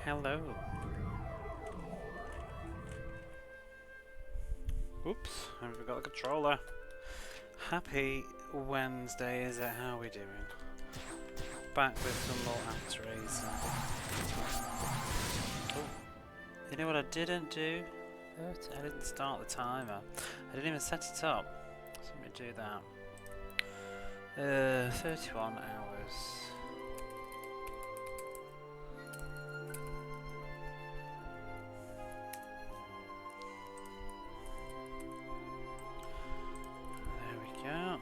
Hello. Oops, I forgot the controller. Happy Wednesday, is it? How are we doing? Back with some more ActRaiser. Oh, you know what I didn't do? I didn't start the timer. I didn't even set it up. So let me do that. 31 hours. Yeah.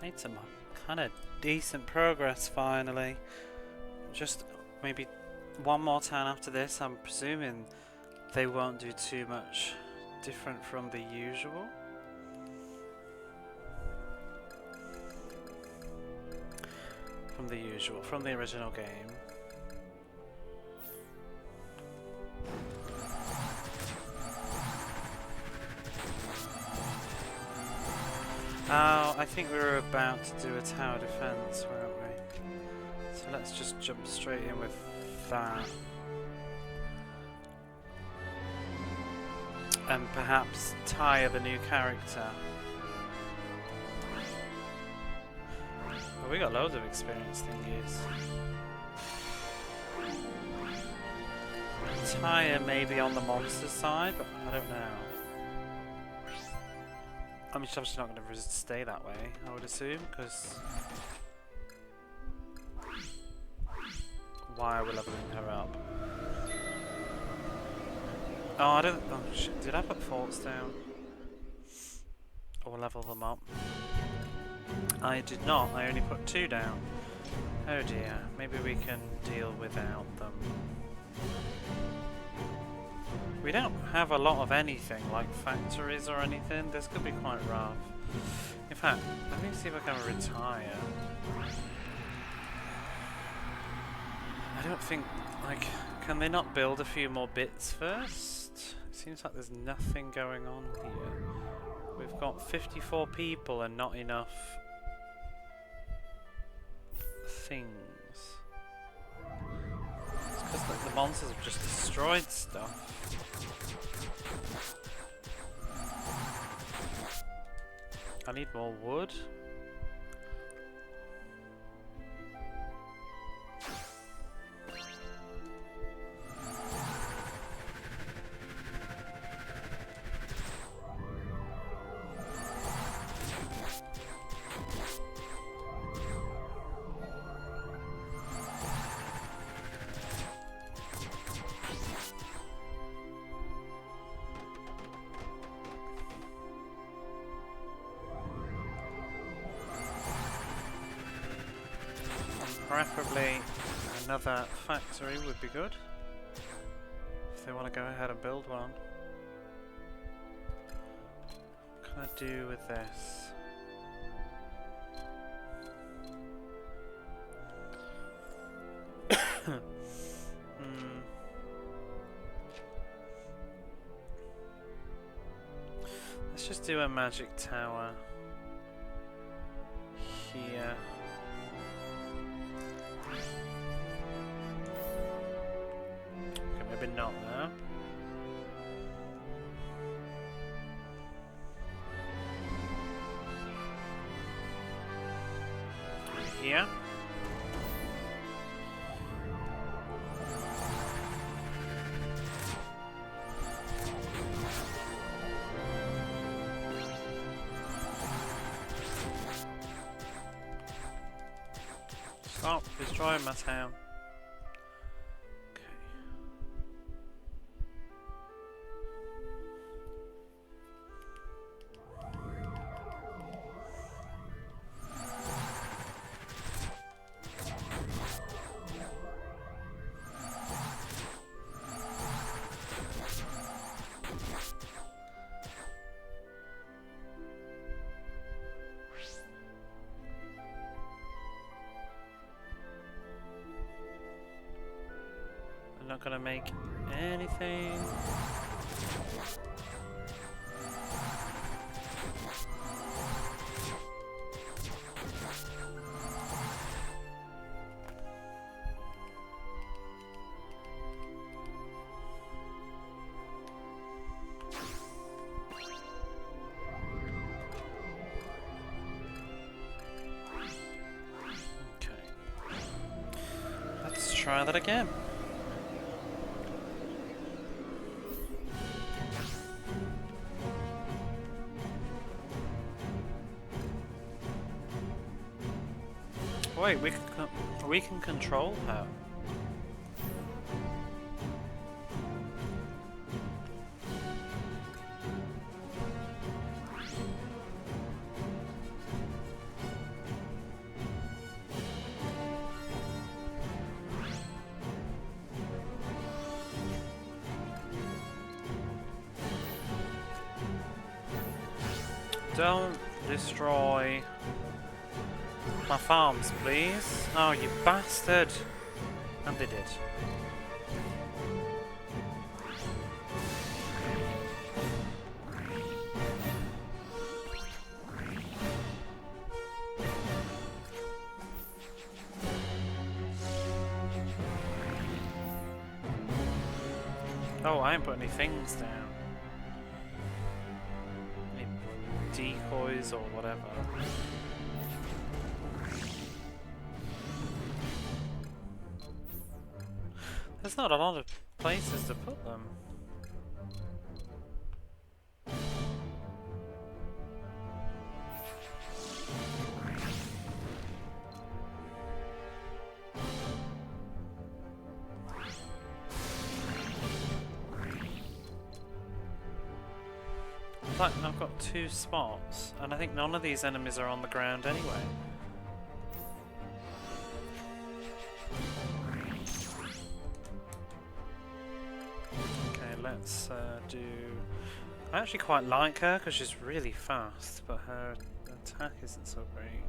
Made some kind of decent progress finally. Just maybe one more turn after this. I'm presuming they won't do too much different from the usual. From the original game. Oh, I think we were about to do a tower defense, weren't we? So let's just jump straight in with that. And perhaps tire the new character. Well, we got loads of experience thingies. Tire maybe on the monster side, but I don't know. I mean, she's obviously not going to stay that way, I would assume, because why are we leveling her up? Oh, I don't. Oh shit! Did I put forts down or level them up? I did not. I only put 2 down. Oh dear. Maybe we can deal without them. We don't have a lot of anything, like factories or anything. This could be quite rough. In fact, let me see if I can retire. I don't think, like, can they not build a few more bits first? It seems like there's nothing going on here. We've got 54 people and not enough things. It's because the monsters have just destroyed stuff. I need more wood. Preferably another factory would be good, if they want to go ahead and build one. What can I do with this? Let's just do a magic tower here. Maybe not now. Here. Stop destroying my town. Not gonna make anything. try that again. Wait, we can control her. Don't destroy my farms, please. Oh, you bastard! And they did. Oh, I ain't put any things down. Decoys or whatever. There's not a lot of places to put them. Like, I've got 2 spots, and I think none of these enemies are on the ground anyway. Okay, let's do... I actually quite like her because she's really fast, but her attack isn't so great.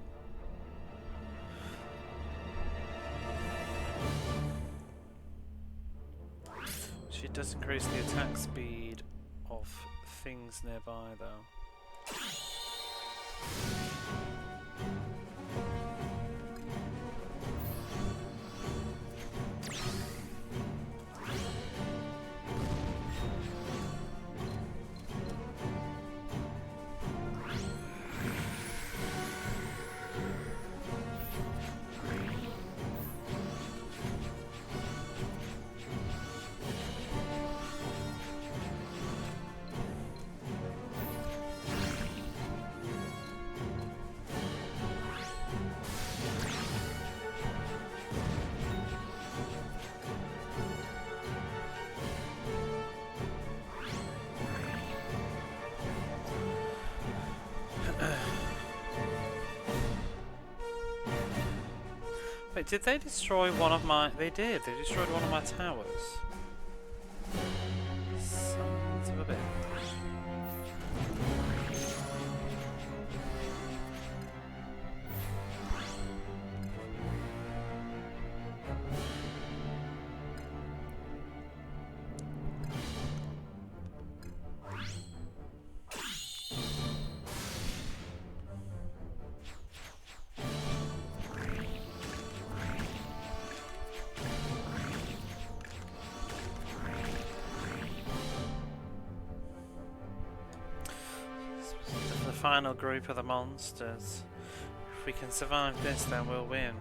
She does increase the attack speed of things nearby though. Wait, did they destroy one of my... They did, they destroyed one of my towers. Sons of a bitch. Final group of the monsters. If we can survive this, then we'll win.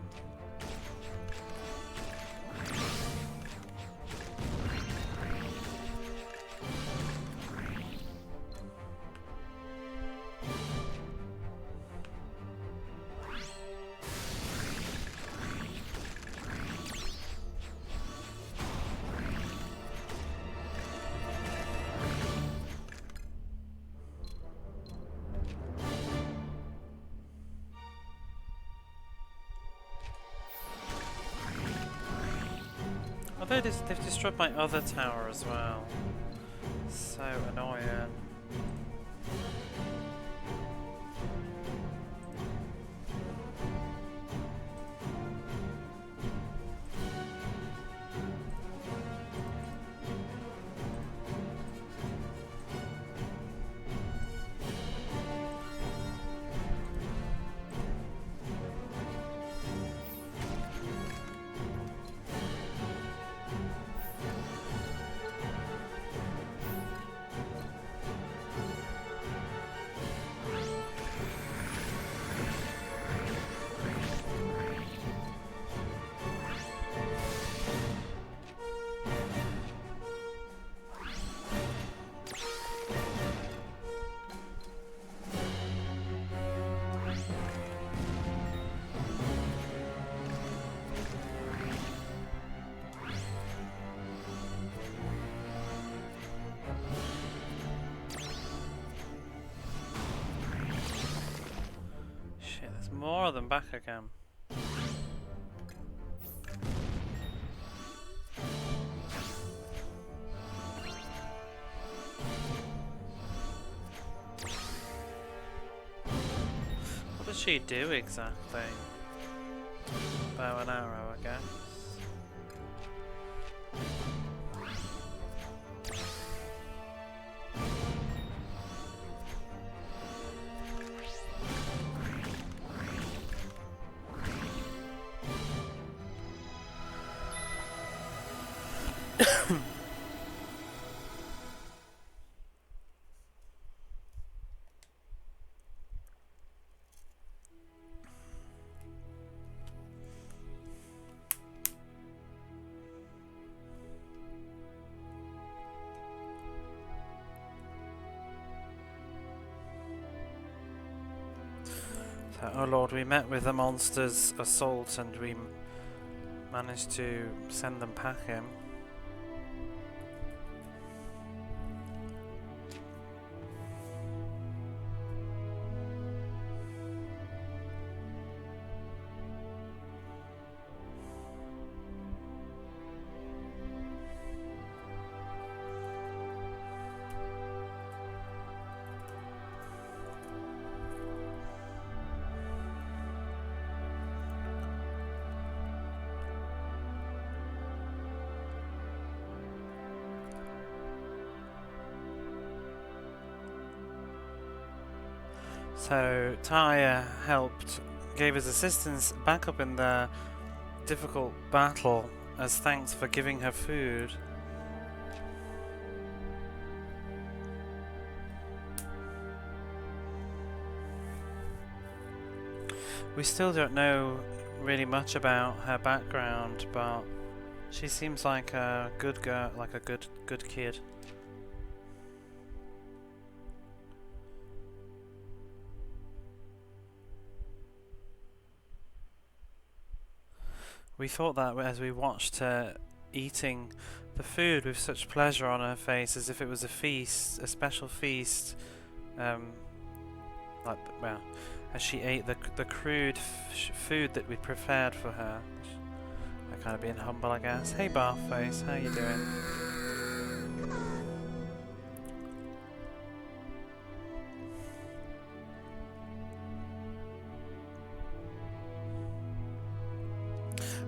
Although they've destroyed my other tower as well. So annoying. more of them back again. What does she do exactly? Bow and arrow, I guess. Oh Lord, we met with the monster's assault and we managed to send them packing. So Tyre gave his assistance back up in their difficult battle as thanks for giving her food. We still don't know really much about her background, but she seems like a good girl, like a good kid. We thought that as we watched her eating the food with such pleasure on her face, as if it was a feast, a special feast. Well, as she ate the crude food that we prepared for her. That kind of being humble, I guess. Hey, Barface, how you doing?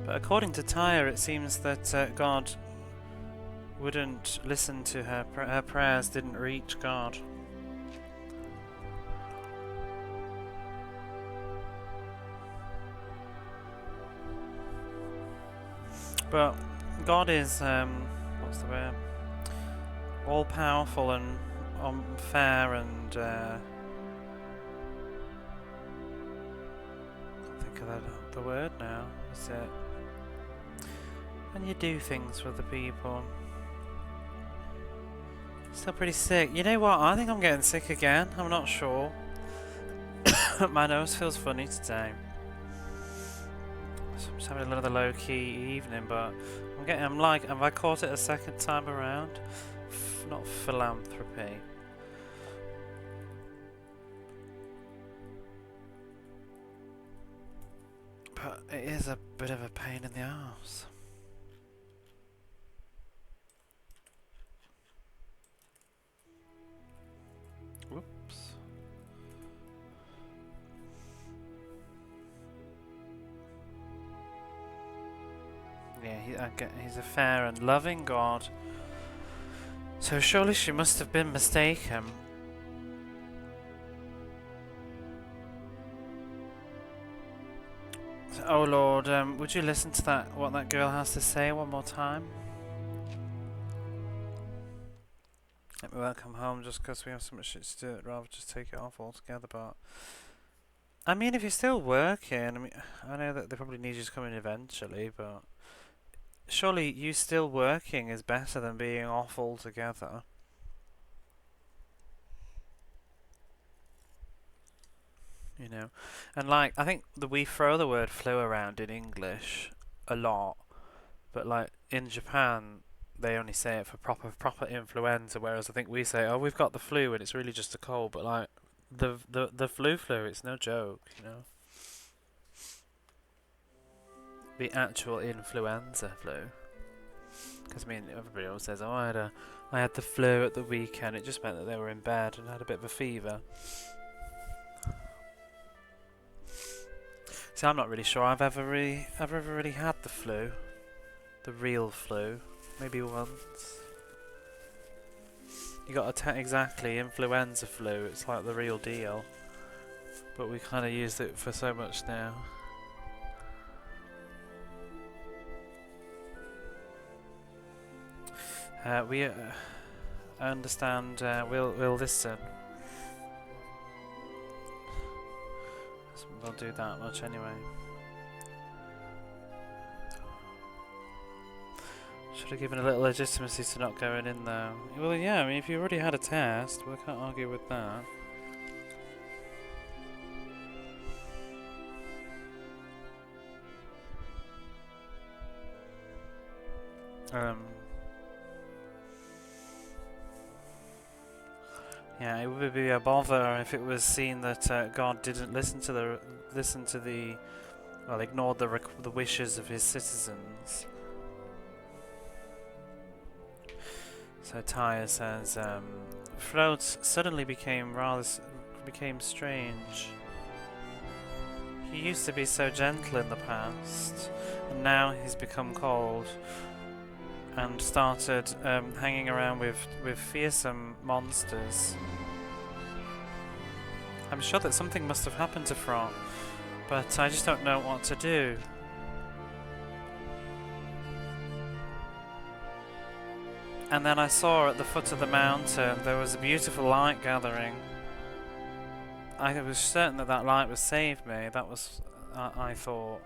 But according to Tyre, it seems that God wouldn't listen to her. Her prayers didn't reach God. But God is, what's the word? All-powerful and fair and, can't think of the word now, is it? And you do things for the people. Still pretty sick. You know what? I think I'm getting sick again. I'm not sure. My nose feels funny today. So I'm just having another low-key evening, but have I caught it a second time around? Not philanthropy. But it is a bit of a pain in the arse. Whoops. Yeah, he's a fair and loving God. So surely she must have been mistaken. Oh Lord, would you listen to what that girl has to say one more time? Let me welcome home just because we have so much shit to do. I'd rather just take it off altogether, but I mean, if you're still working, I know that they probably need you to come in eventually, but surely you still working is better than being off altogether. You know, and like, I think we throw the word flu around in English a lot, but like in Japan they only say it for proper influenza, whereas I think we say, oh, we've got the flu, and it's really just a cold. But like the flu, it's no joke, you know. the actual influenza flu. Because I mean, everybody always says, "Oh, I had the flu at the weekend." It just meant that they were in bed and had a bit of a fever. See, I'm not really sure I've ever really had the flu, the real flu. Maybe once. You got exactly influenza flu. It's like the real deal. But we kind of used it for so much now. I understand. We'll listen. We'll do that much anyway. Should have given a little legitimacy to not going in though. Well, yeah. I mean, if you already had a test, we can't argue with that. Yeah, it would be a bother if it was seen that God didn't ignored the wishes of his citizens. So Tyre says, Frodes suddenly became strange. He used to be so gentle in the past, and now he's become cold. And started hanging around with fearsome monsters. I'm sure that something must have happened to Frot, but I just don't know what to do. And then I saw at the foot of the mountain there was a beautiful light gathering. I was certain that light would save me. That was, I thought.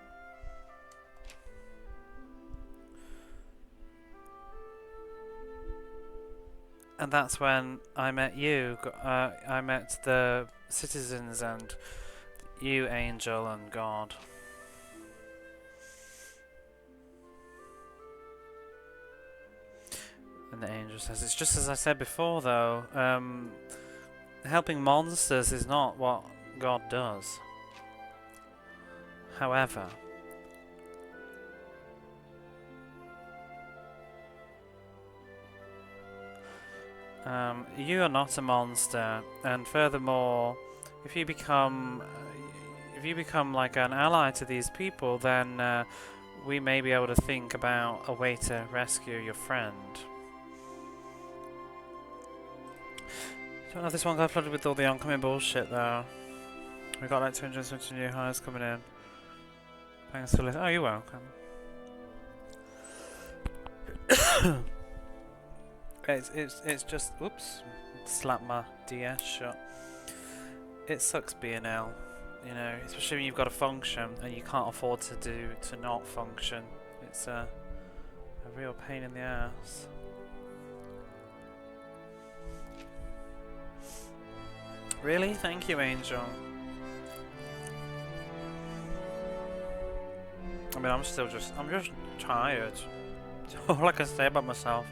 And that's when I met you. I met the citizens and you, Angel, and God. And the angel says, it's just as I said before though, helping monsters is not what God does. However, you are not a monster, and furthermore, if you become like an ally to these people, then we may be able to think about a way to rescue your friend. Don't know if this one got flooded with all the oncoming bullshit though. We got like 220 new hires coming in. Thanks for listening. Oh, you're welcome. It's just, oops, slap my DS shut. It sucks being ill, you know, especially when you've got a function and you can't afford to not function. It's a real pain in the ass. Really? Thank you, Angel. I mean, I'm just tired. All I can say about myself.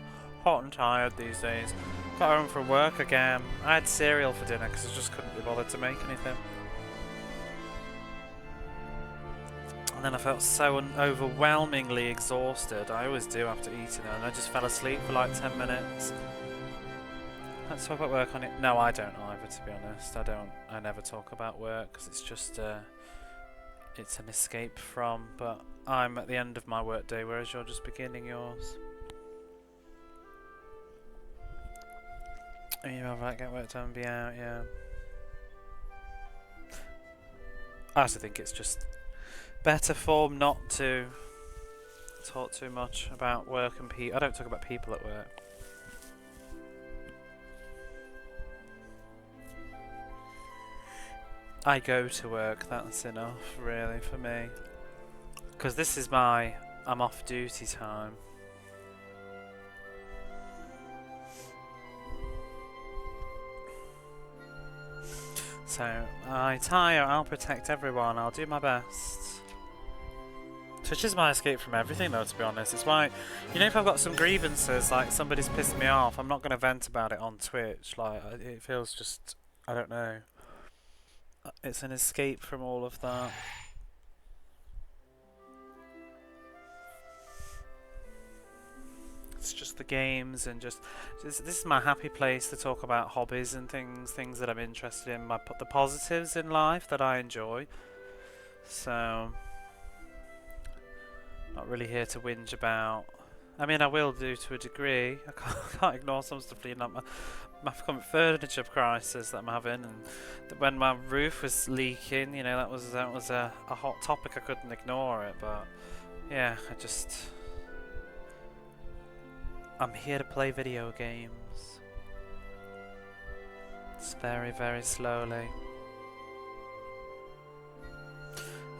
Hot and tired these days. Got home from work again. I had cereal for dinner because I just couldn't be bothered to make anything. And then I felt so overwhelmingly exhausted. I always do after eating, and I just fell asleep for like 10 minutes. Let's talk about work on it. No, I don't either, to be honest. I never talk about work because it's just it's an escape from. But I'm at the end of my work day, whereas you're just beginning yours. Are you alright? Get work done, be out, yeah. I also think it's just better form not to talk too much about work and people. I don't talk about people at work. I go to work, that's enough really for me. Because this is my I'm off duty time. So, I'll protect everyone, I'll do my best. Twitch is my escape from everything though, to be honest. It's why, you know, if I've got some grievances, like somebody's pissed me off, I'm not going to vent about it on Twitch. Like, it feels just, I don't know. It's an escape from all of that. it's just the games and just this is my happy place to talk about hobbies and things that I'm interested in, the positives in life that I enjoy. So, not really here to whinge about. I mean, I will do to a degree. I can't ignore some stuff, like my furniture crisis that I'm having, and when my roof was leaking, you know, that was a hot topic. I couldn't ignore it, but yeah, I'm here to play video games. It's very, very slowly,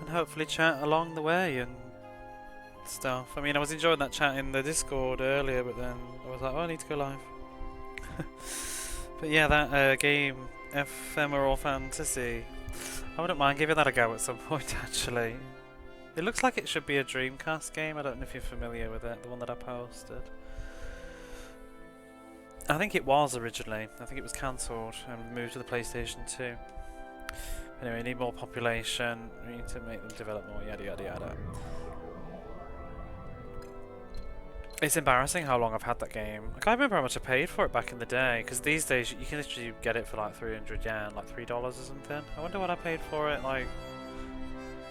and hopefully chat along the way and stuff. I mean, I was enjoying that chat in the Discord earlier, but then I was like, oh, I need to go live. But yeah, that game, Ephemeral Fantasy, I wouldn't mind giving that a go at some point, actually. It looks like it should be a Dreamcast game. I don't know if you're familiar with it, the one that I posted. I think it was originally. I think it was cancelled and moved to the PlayStation 2. Anyway, we need more population. We need to make them develop more, yada yada yada. It's embarrassing how long I've had that game. I can't remember how much I paid for it back in the day, because these days you can literally get it for like 300 yen, like $3 or something. I wonder what I paid for it, like,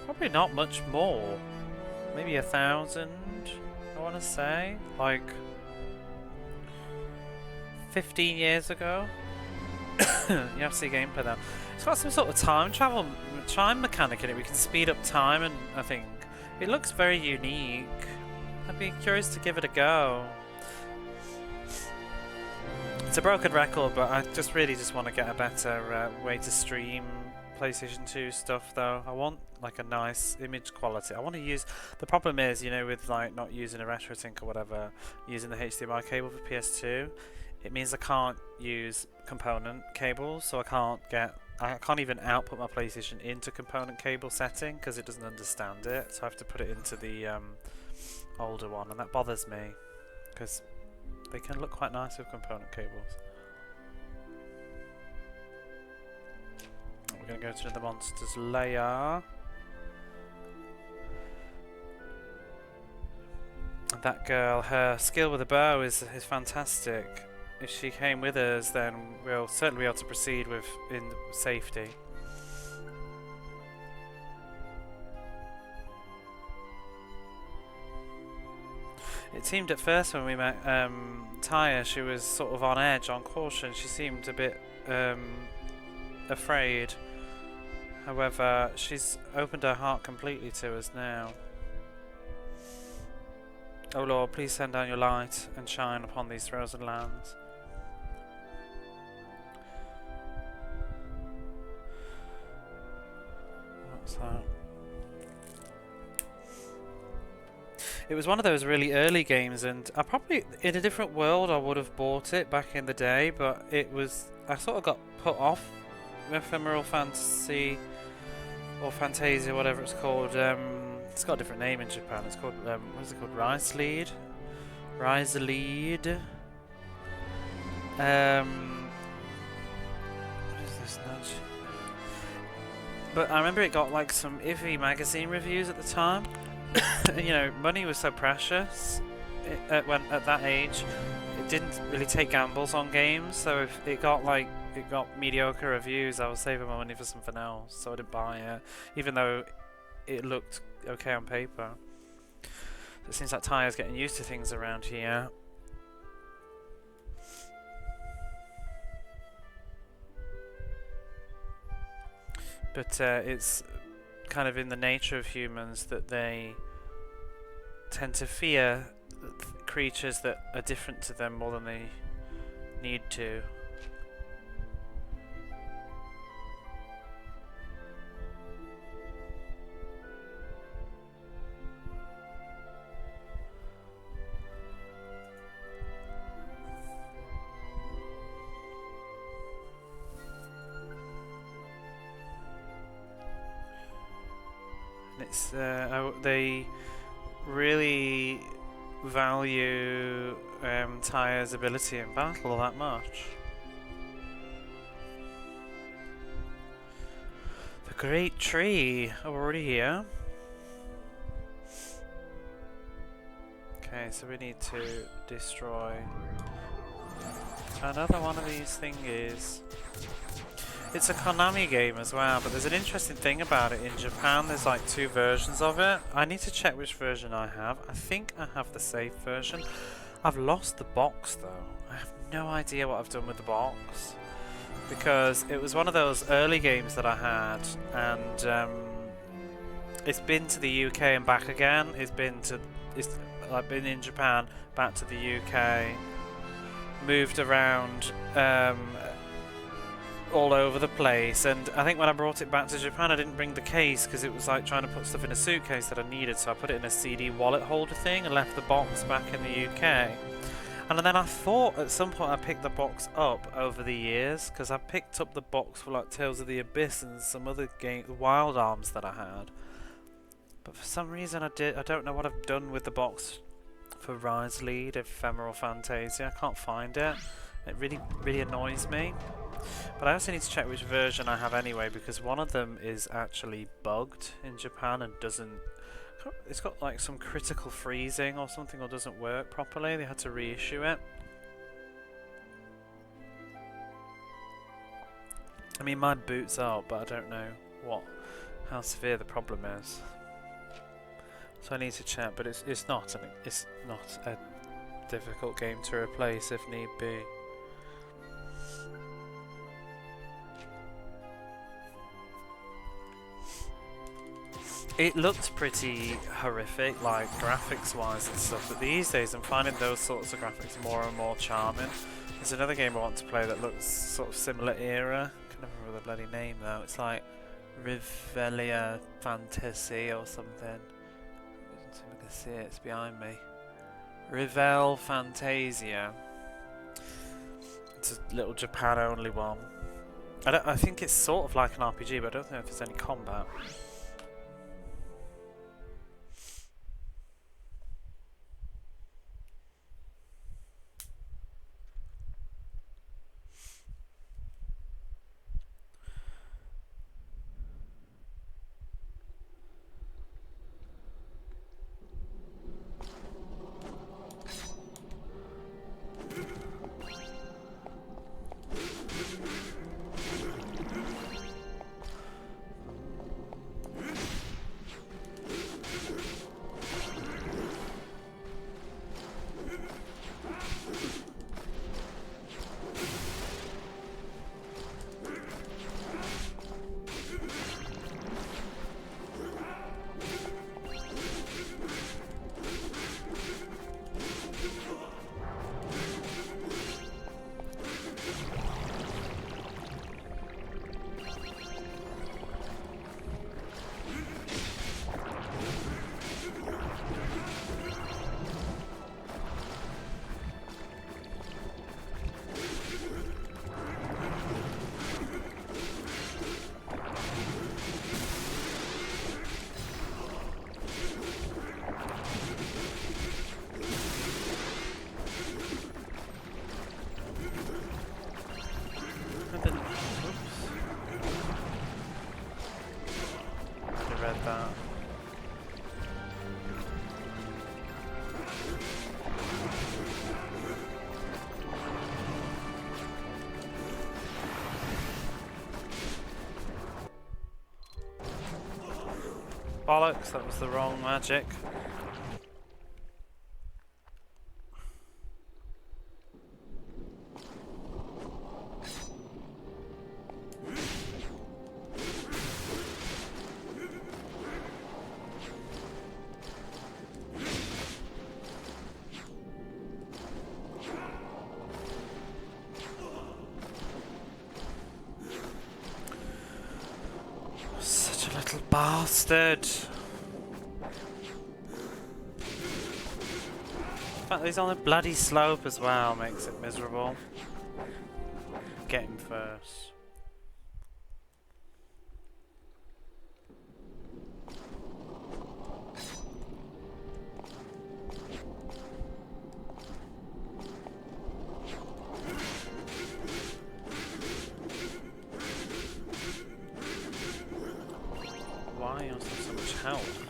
probably not much more. Maybe 1,000, I want to say. Like, 15 years ago. You have to see gameplay now. It's got some sort of time mechanic in it. We can speed up time, and I think it looks very unique. I'd be curious to give it a go. It's a broken record, but I really just want to get a better way to stream PlayStation 2 stuff, though. I want like a nice image quality. I want to use. The problem is, you know, with like not using a RetroSync or whatever, using the HDMI cable for PS2, it means I can't use component cables, so I can't even output my PlayStation into component cable setting because it doesn't understand it. So I have to put it into the older one, and that bothers me because they can look quite nice with component cables. We're going to go to the monsters layer. And that girl, her skill with the bow is fantastic. If she came with us, then we'll certainly be able to proceed in safety. It seemed at first when we met Taya, she was sort of on edge, on caution. She seemed a bit afraid. However, she's opened her heart completely to us now. Oh Lord, please send down your light and shine upon these frozen lands. What's that? It was one of those really early games, and I probably, in a different world, I would have bought it back in the day, but I sort of got put off Ephemeral Fantasy, or Fantasia, whatever it's called. It's got a different name in Japan. It's called, what is it called? Rice-Lead? What is this nudge? But I remember it got like some iffy magazine reviews at the time. You know, money was so precious at that age. It didn't really take gambles on games, so if it got mediocre reviews, I was saving my money for something else, so I didn't buy it, even though it looked okay on paper. It seems like Taya's getting used to things around here. But it's kind of in the nature of humans that they tend to fear creatures that are different to them more than they need to. It's they really value Taya's ability in battle that much. The great tree. Oh, we're already here. Okay, Okay, so we need to destroy another one of these thingies. It's a Konami game as well, but there's an interesting thing about it. In Japan, there's like 2 versions of it. I need to check which version I have. I think I have the safe version. I've lost the box though. I have no idea what I've done with the box. Because it was one of those early games that I had, and it's been to the UK and back again. I've been in Japan, back to the UK, moved around all over the place, and I think when I brought it back to Japan I didn't bring the case because it was like trying to put stuff in a suitcase that I needed, so I put it in a CD wallet holder thing and left the box back in the UK. And then I thought at some point I picked the box up over the years, because I picked up the box for like Tales of the Abyss and some other game, Wild Arms that I had. But for some reason I don't know what I've done with the box for Rise Lead, Ephemeral Fantasia. I can't find it. It really annoys me. But I also need to check which version I have anyway, because one of them is actually bugged in Japan and doesn't... It's got like some critical freezing or something, or doesn't work properly. They had to reissue it. I mean, mine boots out, but I don't know how severe the problem is. So I need to check, but it's not a difficult game to replace if need be. It looked pretty horrific, like graphics wise and stuff, but these days I'm finding those sorts of graphics more and more charming. There's another game I want to play that looks sort of similar era. I can't remember the bloody name though. It's like Revelia Fantasy or something. I don't think I can see it, it's behind me. Revel Fantasia. It's a little Japan only one. I think it's sort of like an RPG, but I don't know if there's any combat. Bollocks, that was the wrong magic. Such a little bastard. The fact that he's on a bloody slope as well makes it miserable. Get him first. Why is there so much health?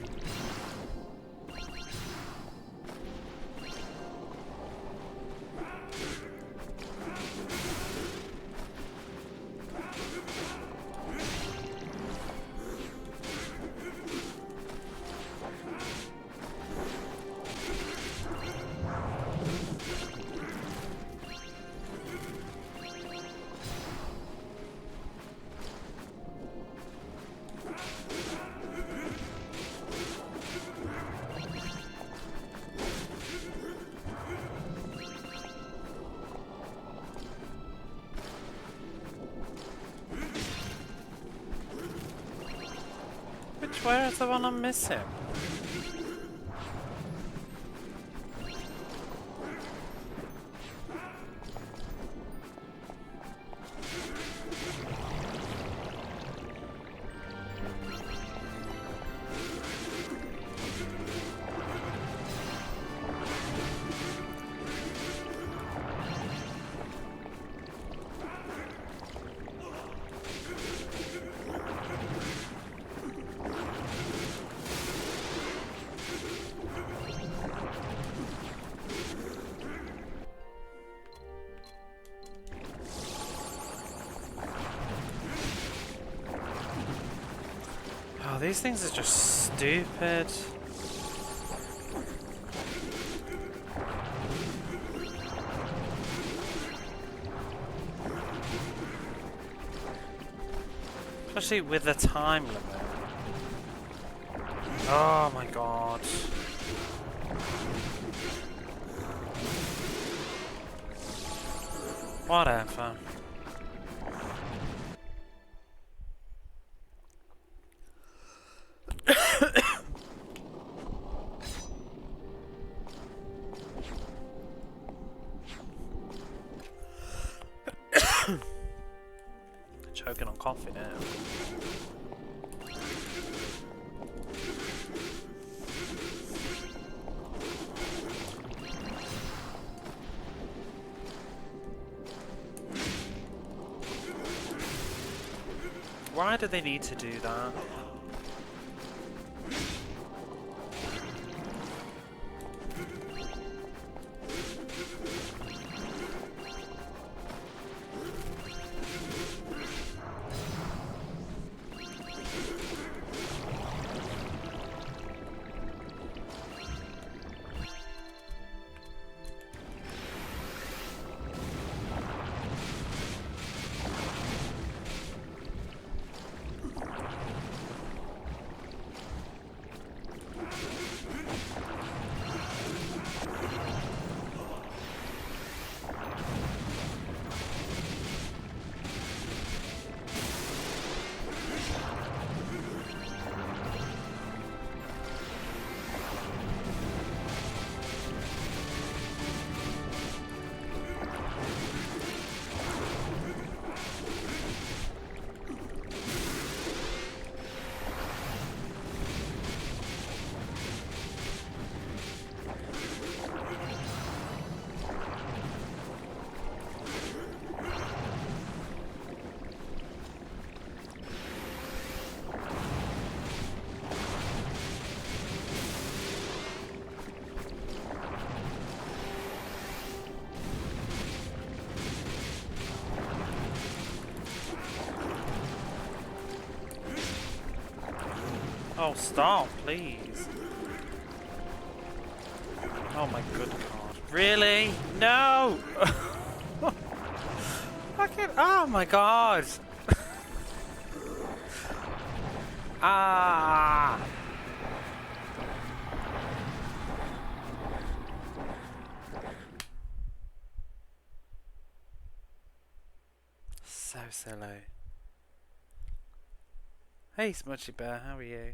Where is the one I'm missing? Oh, these things are just stupid. Especially with the time limit. Oh my god. Whatever. Choking on coffee now. Why do they need to do that? Oh, stop, please. Oh my good god. Really? No! Fucking, oh my god! Ah! So silly. Hey, Smudgy Bear, how are you?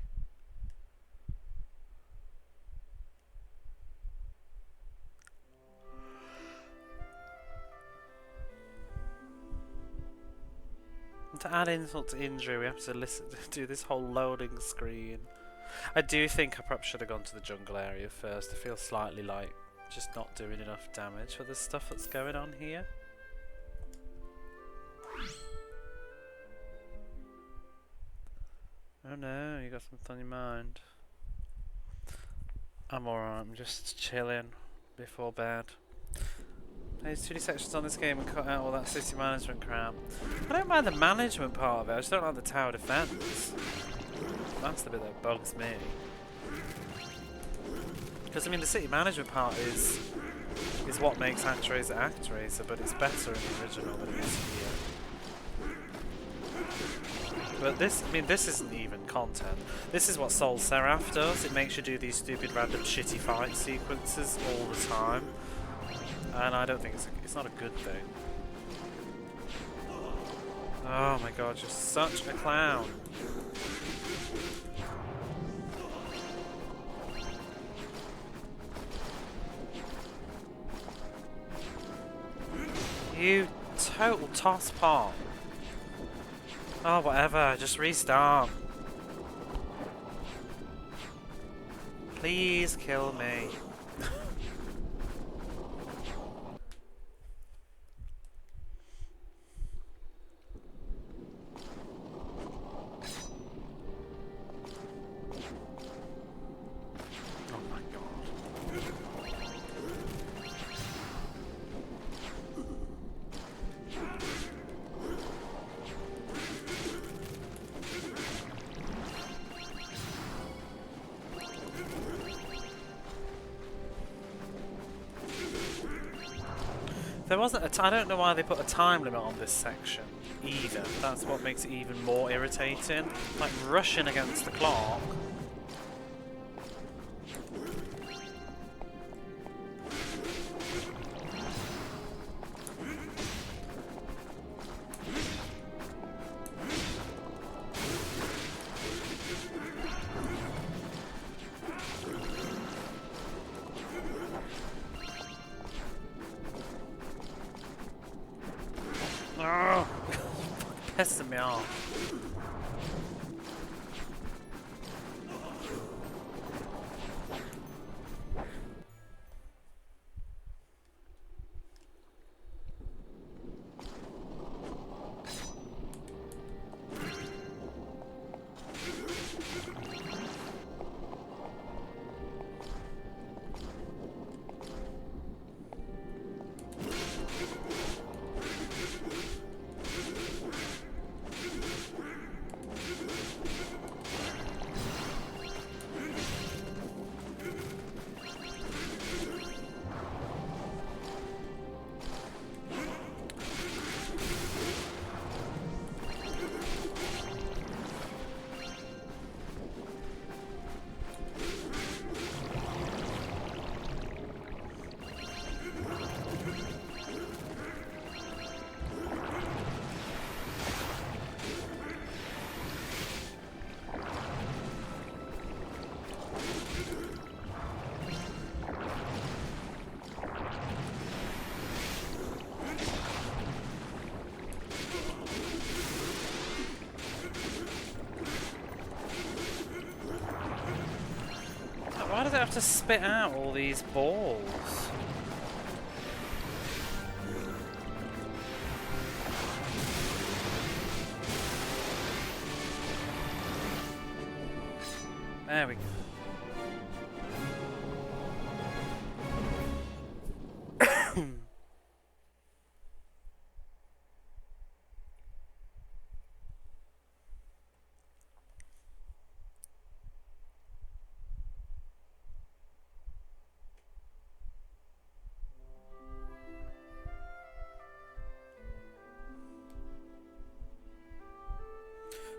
And to add insult to injury, we have to do this whole loading screen. I do think I perhaps should have gone to the jungle area first. I feel slightly like just not doing enough damage for the stuff that's going on here. Oh no, you got something on your mind. I'm alright, I'm just chilling before bed. There's 2D sections on this game and cut out all that city management crap. I don't mind the management part of it, I just don't like the tower defense. That's the bit that bugs me. Because I mean the city management part is what makes ActRaiser ActRaiser, but it's better in the original than it is here. But this, I mean, this isn't even content. This is what Soul Seraph does. It makes you do these stupid random shitty fight sequences all the time. And I don't think it's not a good thing. Oh my god, you're such a clown. You total toss pot. Oh, whatever. Just restart. Please kill me. There wasn't a I don't know why they put a time limit on this section either. That's what makes it even more irritating. Like rushing against the clock. Oh, pissing me off. Why do they have to spit out all these balls? There we go.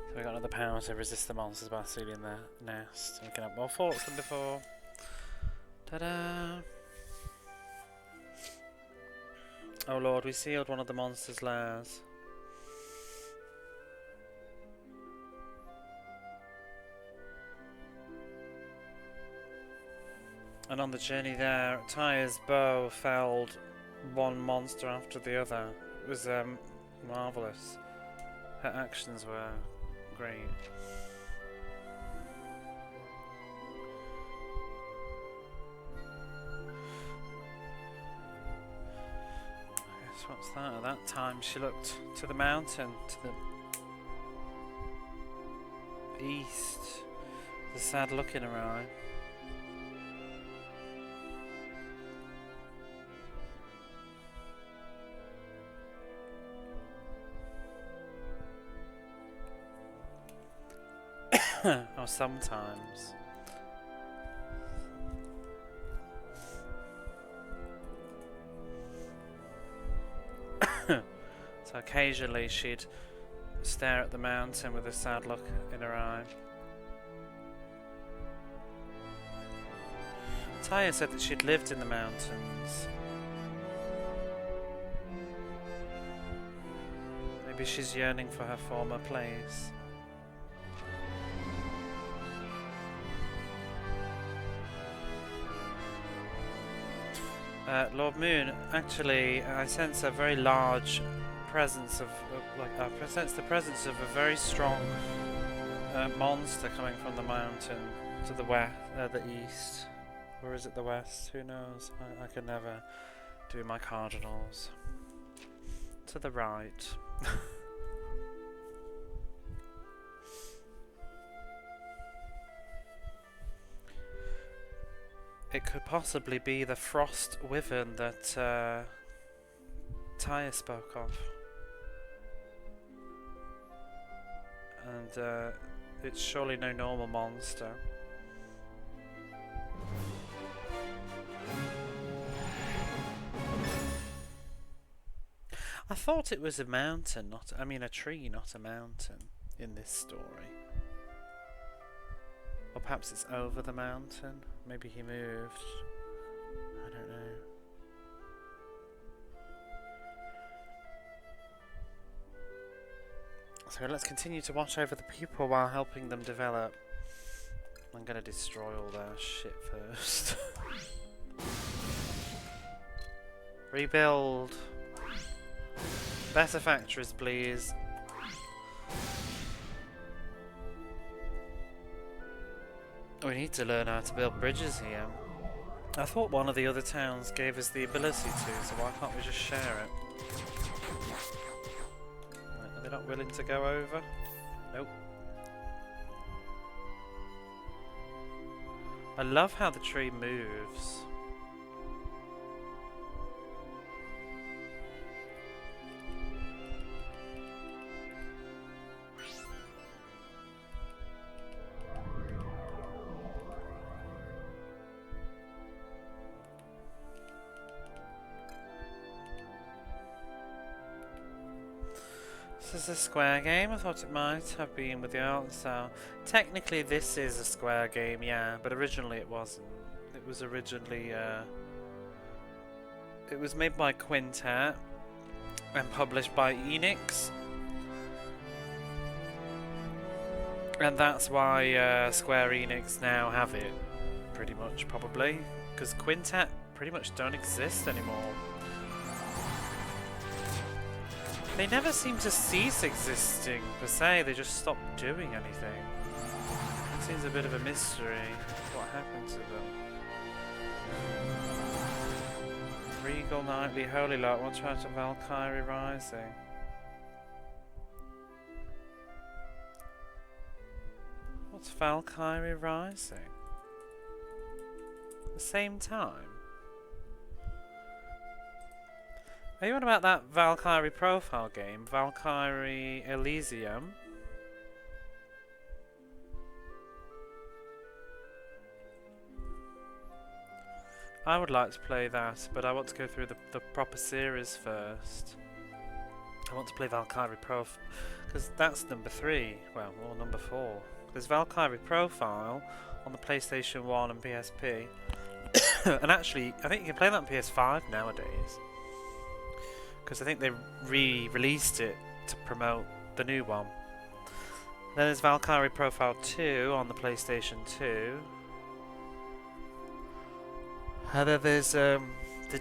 So we got another power to resist the monsters by sealing their nest. We can have more forts than before. Ta-da! Oh lord, we sealed one of the monsters' lairs. And on the journey there, Tyre's bow felled one monster after the other. It was marvellous. Her actions were great. I guess what's that? At that time she looked to the mountain, to the east. The sad look in her eye. Or sometimes. So occasionally she'd stare at the mountain with a sad look in her eye. Taya said that she'd lived in the mountains. Maybe she's yearning for her former place. Lord Moon, actually, I sense a very large presence of, I sense the presence of a very strong monster coming from the mountain to the west, the east, or is it the west? Who knows? I can never do my cardinals. To the right. It could possibly be the frost wyvern that Tyre spoke of. And it's surely no normal monster. I thought it was a mountain, a tree, not a mountain in this story. Or perhaps it's over the mountain. Maybe he moved. I don't know. So let's continue to watch over the people while helping them develop. I'm gonna destroy all their shit first. Rebuild. Better factories, please. We need to learn how to build bridges here. I thought one of the other towns gave us the ability to, so why can't we just share it? Are they not willing to go over? Nope. I love how the tree moves. This is a square game. I thought it might have been with the art style. Technically this is a square game, yeah, but originally it wasn't. It was originally it was made by Quintet and published by Enix, and that's why Square Enix now have it, pretty much, probably, because Quintet pretty much don't exist anymore. They never seem to cease existing, per se, they just stop doing anything. It seems a bit of a mystery, what happened to them. Regal Knightly Holy Light, what's right to Valkyrie Rising? What's Valkyrie Rising? At the same time? Are you on about that Valkyrie profile game, Valkyrie Elysium? I would like to play that, but I want to go through the proper series first. I want to play Valkyrie Profile, because that's number 3, well, or number 4. There's Valkyrie Profile on the PlayStation 1 and PSP. And actually, I think you can play that on PS5 nowadays. Because I think they re-released it to promote the new one. Then there's Valkyrie Profile 2 on the PlayStation 2. And then there's the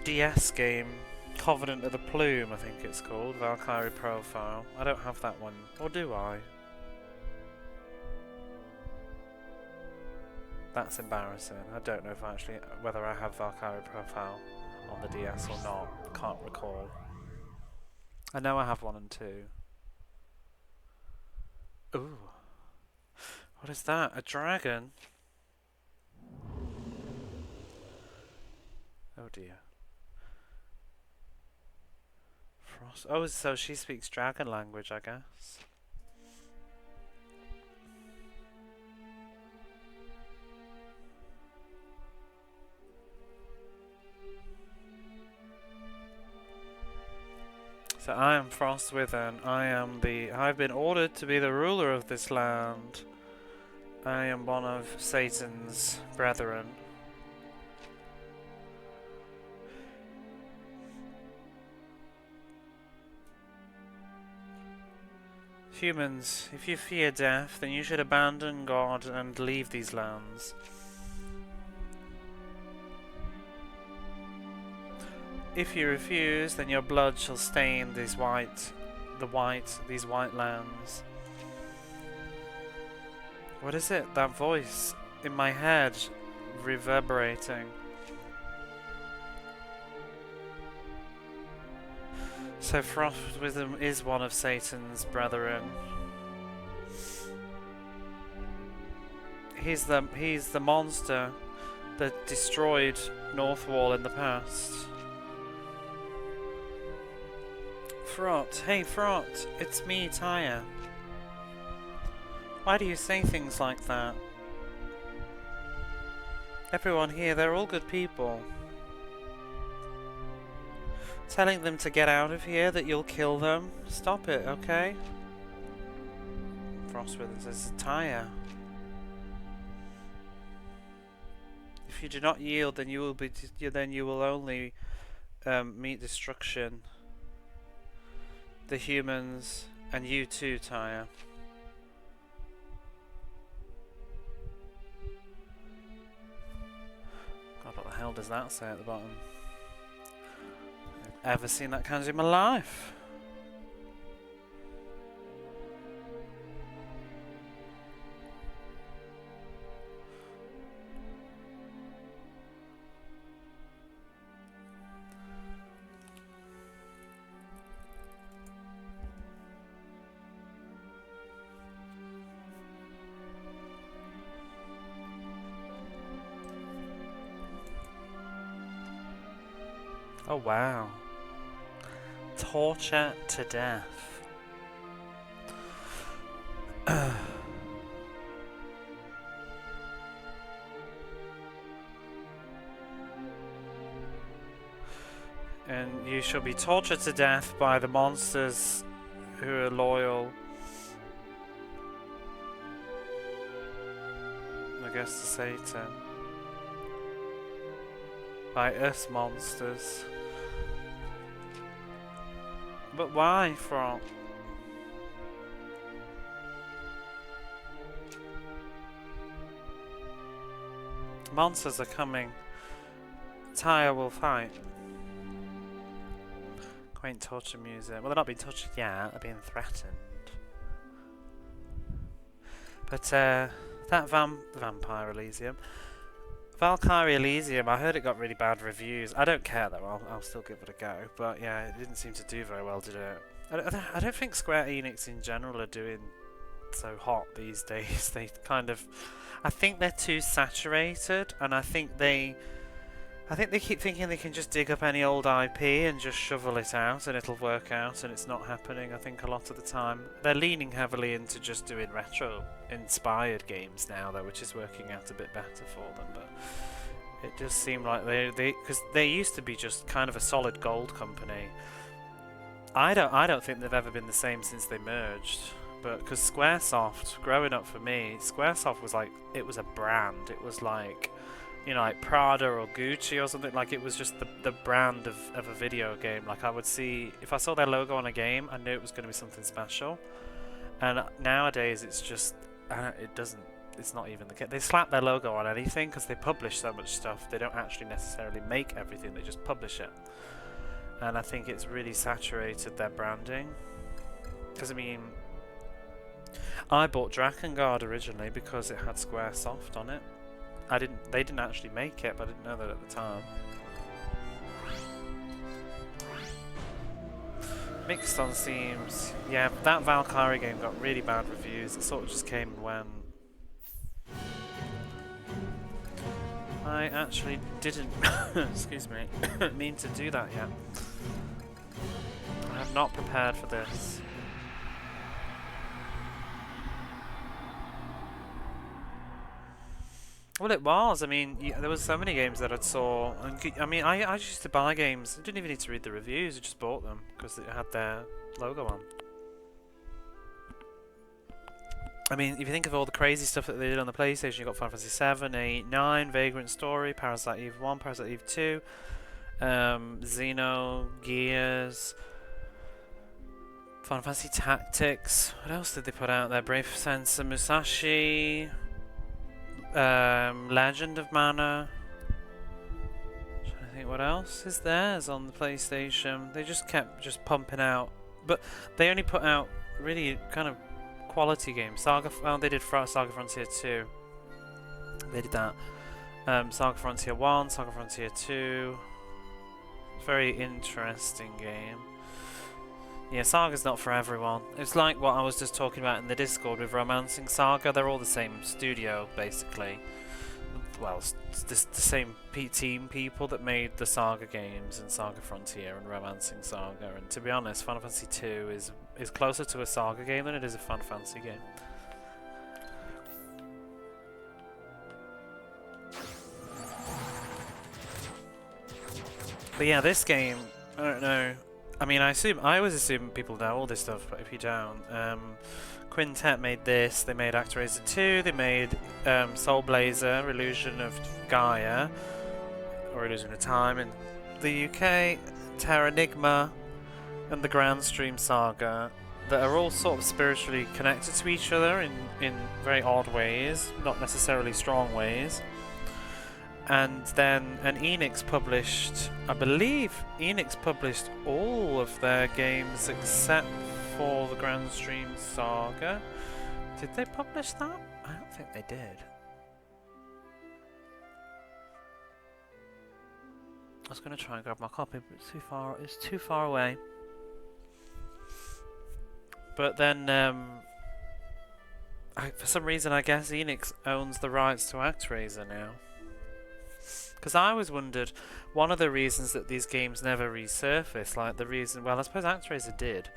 DS game, Covenant of the Plume, I think it's called, Valkyrie Profile. I don't have that one, or do I? That's embarrassing. I don't know if whether I have Valkyrie Profile on the DS or not. Can't recall. I know I have 1 and 2. Ooh. What is that? A dragon? Oh dear. Frost. Oh, so she speaks dragon language, I guess. So I am Frostwithen. I've been ordered to be the ruler of this land. I am one of Satan's brethren. Humans, if you fear death, then you should abandon God and leave these lands. If you refuse, then your blood shall stain these white lands. What is it? That voice in my head reverberating. So Frostwism is one of Satan's brethren. He's the monster that destroyed Northwall in the past. Frot, hey Frot, it's me, Tyre. Why do you say things like that? Everyone here, they're all good people. Telling them to get out of here, that you'll kill them. Stop it, okay? Frostwither says, Tyre. If you do not yield, then you will only meet destruction. The humans and you too, Tyre. God, what the hell does that say at the bottom? I've ever seen that kanji in my life. Oh wow. Torture to death. And you shall be tortured to death by the monsters who are loyal, I guess, to Satan. By us monsters. But why, Frog? Monsters are coming. Tyre will fight. Quaint torture music. Well, they're not being tortured yet, they're being threatened. But that Vampire Elysium. Valkyrie Elysium, I heard it got really bad reviews. I don't care though, I'll still give it a go. But yeah, it didn't seem to do very well, did it? I don't think Square Enix in general are doing so hot these days. They kind of... I think they're too saturated, and I think they keep thinking they can just dig up any old IP and just shovel it out and it'll work out, and it's not happening. I think a lot of the time they're leaning heavily into just doing retro-inspired games now, though, which is working out a bit better for them. But it just seemed like because they used to be just kind of a solid gold company. I don't think they've ever been the same since they merged. But because Squaresoft, growing up for me, Squaresoft was like, it was a brand. It was like, you know, like Prada or Gucci or something. Like, it was just the brand of a video game. Like, I would see, if I saw their logo on a game, I knew it was going to be something special. And nowadays it's just, it's not even the case. They slap their logo on anything because they publish so much stuff. They don't actually necessarily make everything, they just publish it. And I think it's really saturated their branding. Because, I mean, I bought Drakengard originally because it had Squaresoft on it. They didn't actually make it, but I didn't know that at the time. Mixed on themes. Yeah, that Valkyrie game got really bad reviews. It sort of just came and went. I actually didn't excuse me mean to do that yet. I have not prepared for this. Well, it was. I mean, there was so many games that I saw. I mean, I used to buy games. I didn't even need to read the reviews. I just bought them because it had their logo on. I mean, if you think of all the crazy stuff that they did on the PlayStation, you got Final Fantasy 7, 8, 9, Vagrant Story, Parasite Eve 1, Parasite Eve 2, Xeno, Gears, Final Fantasy Tactics. What else did they put out there? Brave Sensor, Musashi, Legend of Mana. I'm trying to think what else is theirs on the PlayStation. They just kept pumping out, but they only put out really kind of quality games. Saga, well, they did Saga Frontier 2. They did that. Saga Frontier 1, Saga Frontier 2. Very interesting game. Yeah, Saga's not for everyone. It's like what I was just talking about in the Discord with Romancing Saga. They're all the same studio, basically. Well, it's the same team people that made the Saga games and Saga Frontier and Romancing Saga. And to be honest, Final Fantasy 2 is closer to a Saga game than it is a Final Fantasy game. But yeah, this game, I don't know. I mean, I always assume people know all this stuff, but if you don't, Quintet made this. They made ActRaiser 2. They made Soul Blazer, Illusion of Gaia, or Illusion of Time in the UK, Terranigma, and the Grand Stream Saga, that are all sort of spiritually connected to each other in very odd ways, not necessarily strong ways. And then Enix published, I believe Enix published all of their games except for the Grand Stream Saga. Did they publish that? I don't think they did. I was going to try and grab my copy, but it's too far away. But then, for some reason, I guess Enix owns the rights to ActRaiser now. Because I always wondered, one of the reasons that these games never resurface, like the reason, well, I suppose ActRaiser did.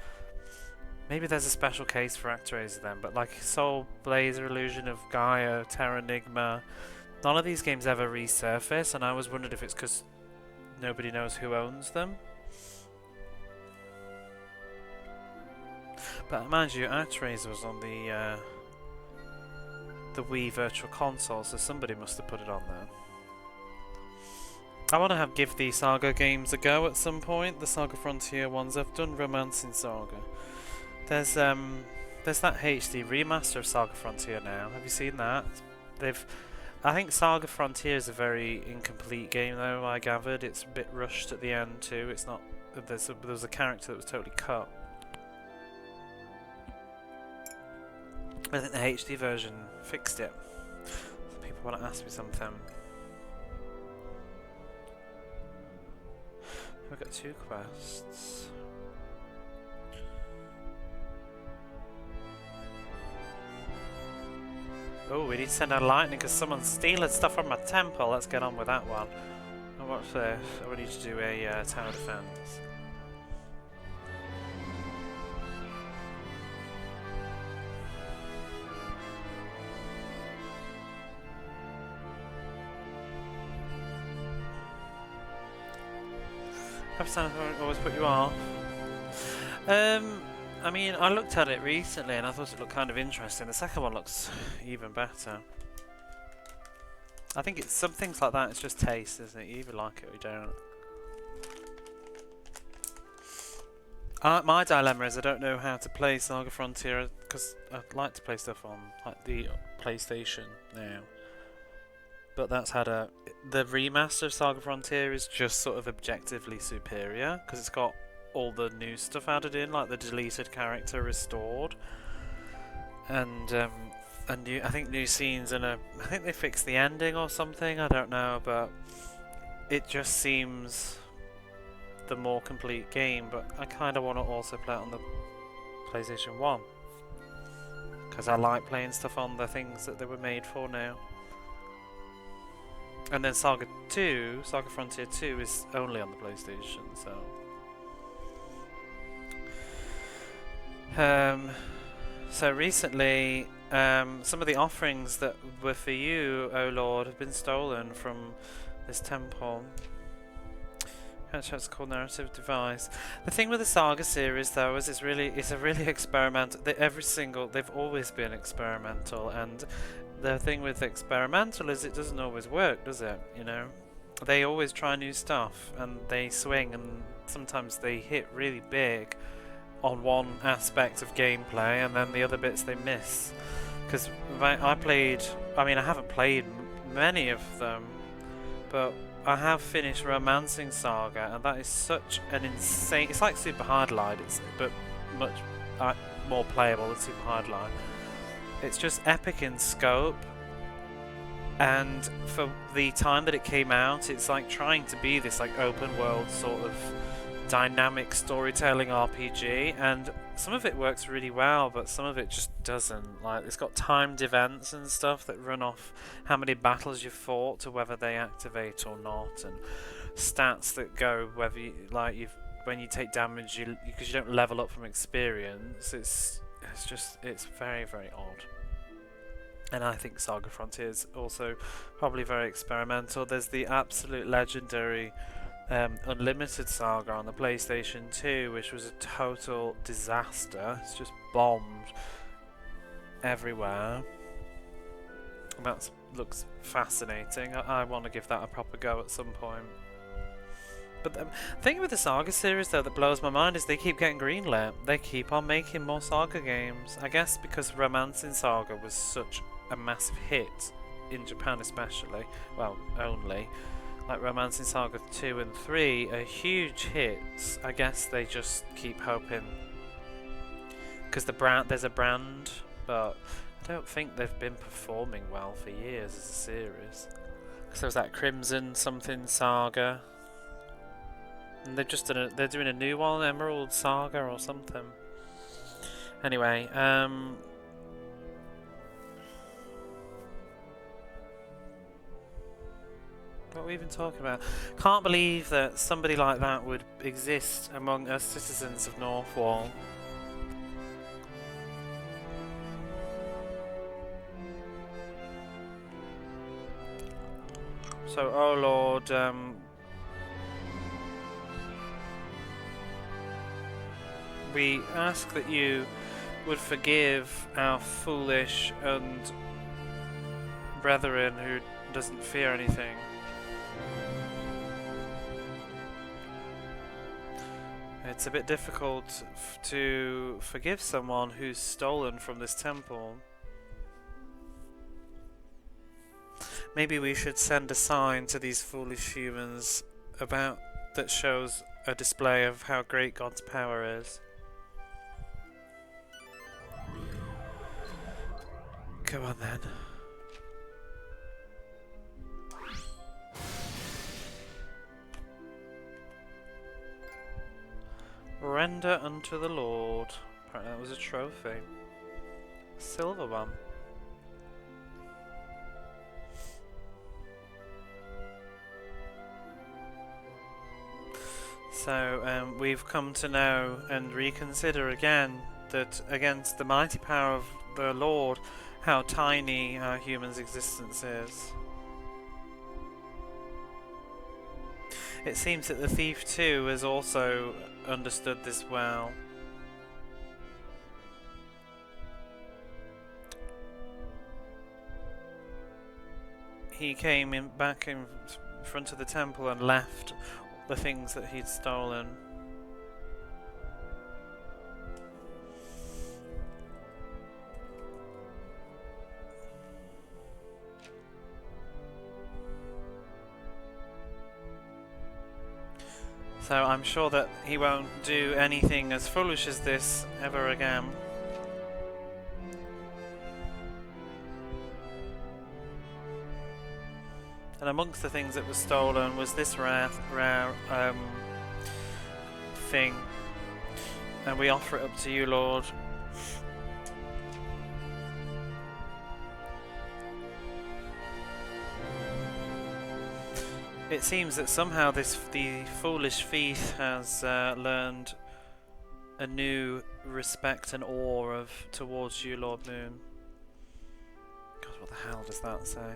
Maybe there's a special case for ActRaiser then, but like Soul Blazer, Illusion of Gaia, Terranigma, none of these games ever resurface, and I always wondered if it's because nobody knows who owns them. But mind you, ActRaiser was on the Wii Virtual Console, so somebody must have put it on there. I want to give the Saga games a go at some point. The Saga Frontier ones. I've done Romancing Saga. There's that HD remaster of Saga Frontier now. Have you seen that? I think Saga Frontier is a very incomplete game though. I gathered it's a bit rushed at the end too. It's not. There was a character that was totally cut. I think the HD version fixed it. So people want to ask me something. We've got 2 quests. Oh, we need to send out lightning because someone's stealing stuff from my temple. Let's get on with that one. And what's this? Oh, we need to do a tower defense. I always put you off. I mean, I looked at it recently and I thought it looked kind of interesting. The second one looks even better. I think it's some things like that. It's just taste, isn't it? You either like it or you don't. My dilemma is I don't know how to play Saga Frontier because I'd like to play stuff on like the PlayStation now. But that's had the remaster of Saga Frontier is just sort of objectively superior because it's got all the new stuff added in, like the deleted character restored, and I think new scenes and I think they fixed the ending or something. I don't know, but it just seems the more complete game. But I kind of want to also play it on the PlayStation 1 because I like playing stuff on the things that they were made for now. And then Saga Frontier 2 is only on the PlayStation, so. So recently, some of the offerings that were for you, O Lord, have been stolen from this temple. It's called narrative device. The thing with the Saga series, though, is it's a really experimental. They've always been experimental, and the thing with experimental is it doesn't always work, does it? You know, they always try new stuff and they swing, and sometimes they hit really big on one aspect of gameplay, and then the other bits they miss. Because I haven't played many of them, but I have finished Romancing Saga, and that is such an insane... It's like Super Hardline, but much more playable than Super Hardline. It's just epic in scope, and for the time that it came out, it's like trying to be this like open world sort of dynamic storytelling RPG, and some of it works really well, but some of it just doesn't. Like, it's got timed events and stuff that run off how many battles you've fought to whether they activate or not, and stats that go whether you, like, when you take damage, because you don't level up from experience. It's very, very odd. And I think Saga Frontier is also probably very experimental. There's the absolute legendary Unlimited Saga on the PlayStation 2, which was a total disaster. It's just bombed everywhere. And that looks fascinating. I want to give that a proper go at some point. But the thing with the Saga series, though, that blows my mind is they keep getting greenlit. They keep on making more Saga games. I guess because Romancing Saga was such a massive hit in Japan, especially. Well, only. Like Romancing Saga 2 and 3 are huge hits. I guess they just keep hoping. Because there's a brand, but I don't think they've been performing well for years as a series. Because there was that Crimson something Saga. And they're doing a new one, Emerald Saga or something. Anyway, what are we even talking about? Can't believe that somebody like that would exist among us citizens of Northwall. So, oh Lord, we ask that you would forgive our foolish and brethren who doesn't fear anything. It's a bit difficult to forgive someone who's stolen from this temple. Maybe we should send a sign to these foolish humans that shows a display of how great God's power is. Go on then. Render unto the Lord. Apparently that was a trophy. A silver one. So we've come to know and reconsider again that against the mighty power of the Lord, how tiny our human's existence is. It seems that the thief too has also understood this well. He came back in front of the temple and left the things that he'd stolen. So I'm sure that he won't do anything as foolish as this ever again. And amongst the things that was stolen was this rare thing. And we offer it up to you, Lord. It seems that somehow the foolish thief has learned a new respect and awe towards you, Lord Moon. God, what the hell does that say?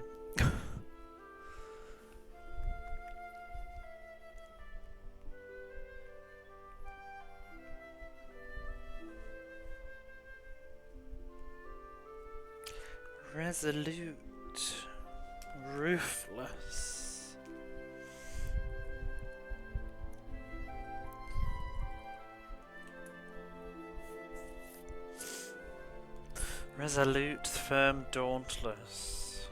Resolute, ruthless. Resolute, firm, dauntless.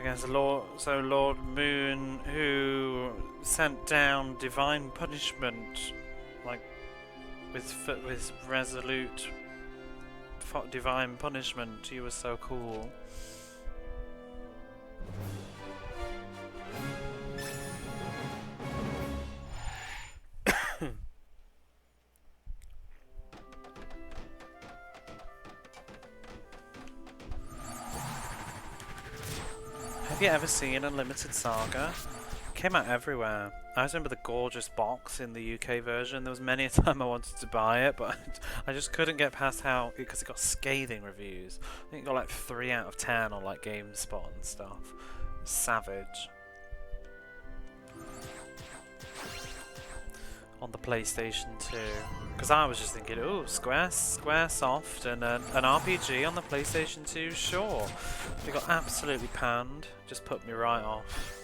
against Lord Moon, who sent down divine punishment, like with resolute divine punishment. He was so cool. Have you ever seen Unlimited Saga? It came out everywhere. I remember the gorgeous box in the UK version. There was many a time I wanted to buy it, but I just couldn't get past how, because it got scathing reviews. I think it got like 3 out of 10 on like GameSpot and stuff. Savage. On the PlayStation 2. Because I was just thinking, oh, Squaresoft and an RPG on the PlayStation 2, sure. They got absolutely panned. Just put me right off.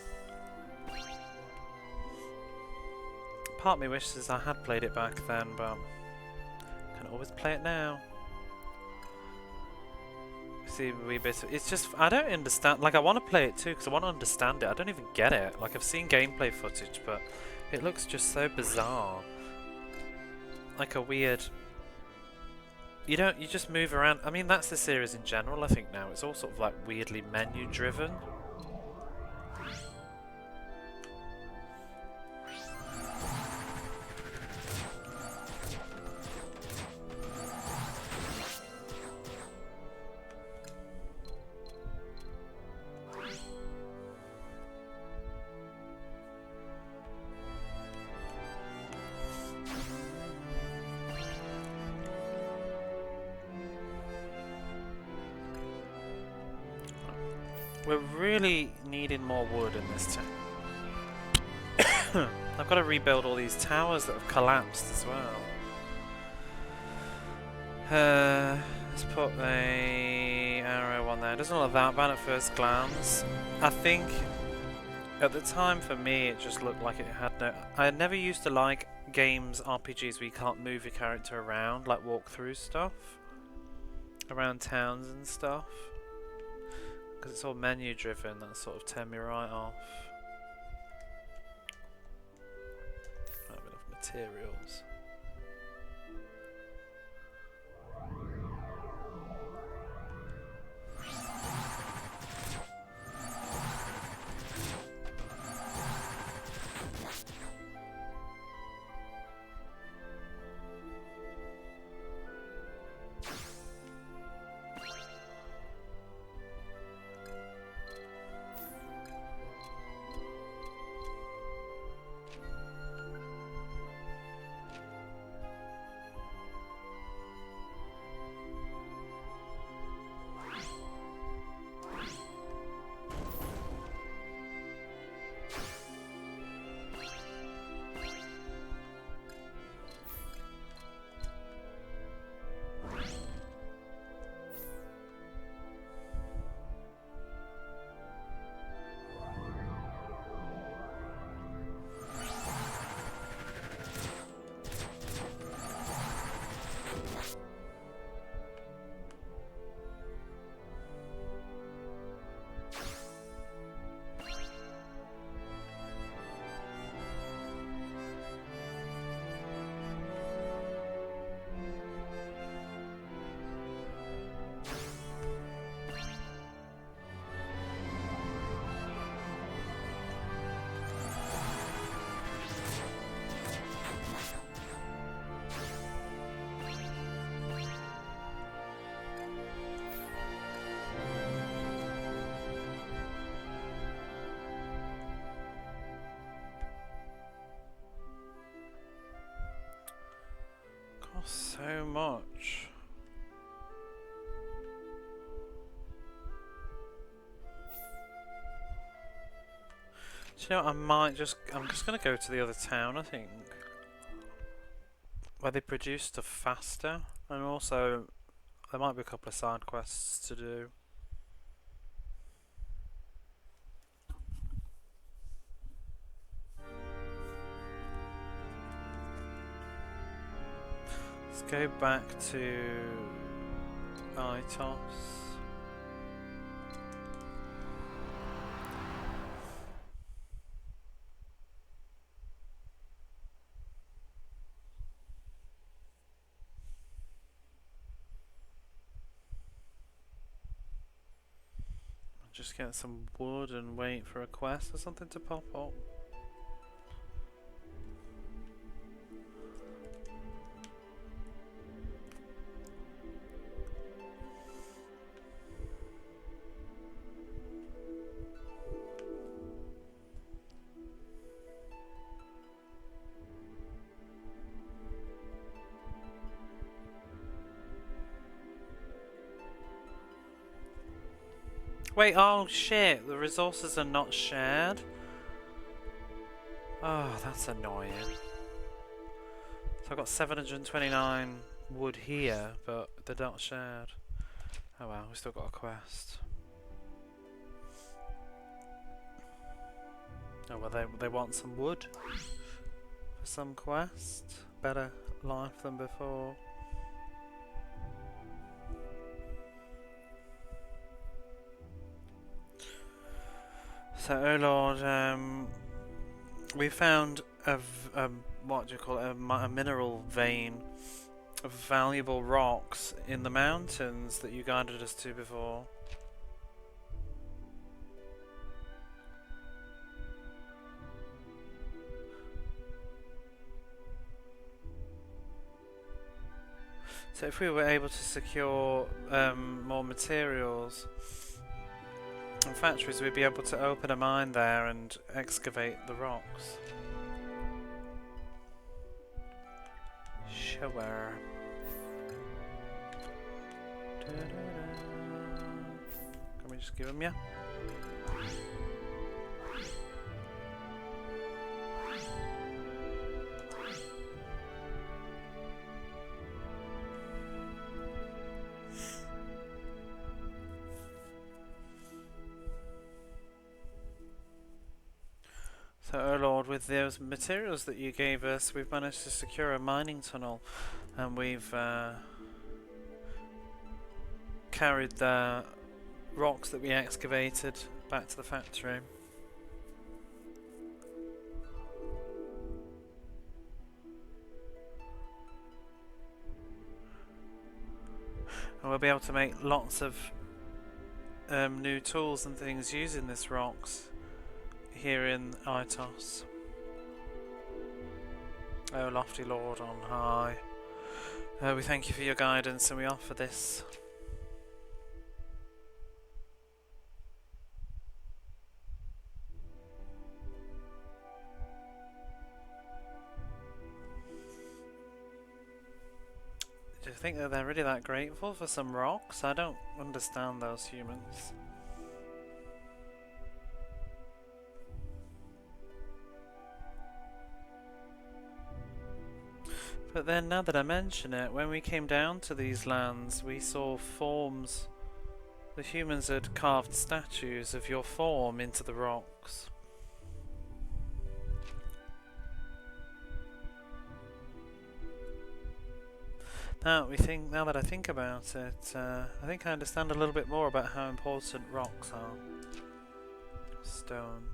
Part of me wishes I had played it back then, but can always play it now. See a wee bit. It's just I don't understand. Like I want to play it too because I want to understand it. I don't even get it. Like I've seen gameplay footage, but it looks just so bizarre. Like a weird. You just move around. I mean that's the series in general. I think now it's all sort of like weirdly menu driven. We're really needing more wood in this town. I've got to rebuild all these towers that have collapsed as well. Let's put a arrow on there. It doesn't look that bad at first glance. I think at the time for me it just looked like it had no... I never used to like games, RPGs where you can't move your character around, like walk through stuff. Around towns and stuff. Because it's all menu driven, that sort of turned me right off. I have enough materials. So much. Do you know what, I'm just gonna go to the other town, I think. Where they produce stuff faster, and also there might be a couple of side quests to do. Let's go back to Itos. just get some wood and wait for a quest or something to pop up. Wait, oh shit, the resources are not shared? Oh, that's annoying. So I've got 729 wood here, but they're not shared. Oh well, we've still got a quest. Oh well, they want some wood for some quest. Better life than before. So, oh lord, we found what do you call it? A mineral vein of valuable rocks in the mountains that you guided us to before. So if we were able to secure more materials and factories, we'd be able to open a mine there and excavate the rocks. Sure. Can we just give them, yeah? So, oh lord, with those materials that you gave us, we've managed to secure a mining tunnel, and we've carried the rocks that we excavated back to the factory. And we'll be able to make lots of new tools and things using this rocks here in Itos. O lofty Lord on high, we thank you for your guidance, and we offer this. Do you think that they're really that grateful for some rocks? I don't understand those humans. But then, now that I mention it, when we came down to these lands, we saw forms. The humans had carved statues of your form into the rocks. Now that I think about it, I think I understand a little bit more about how important rocks are. Stone.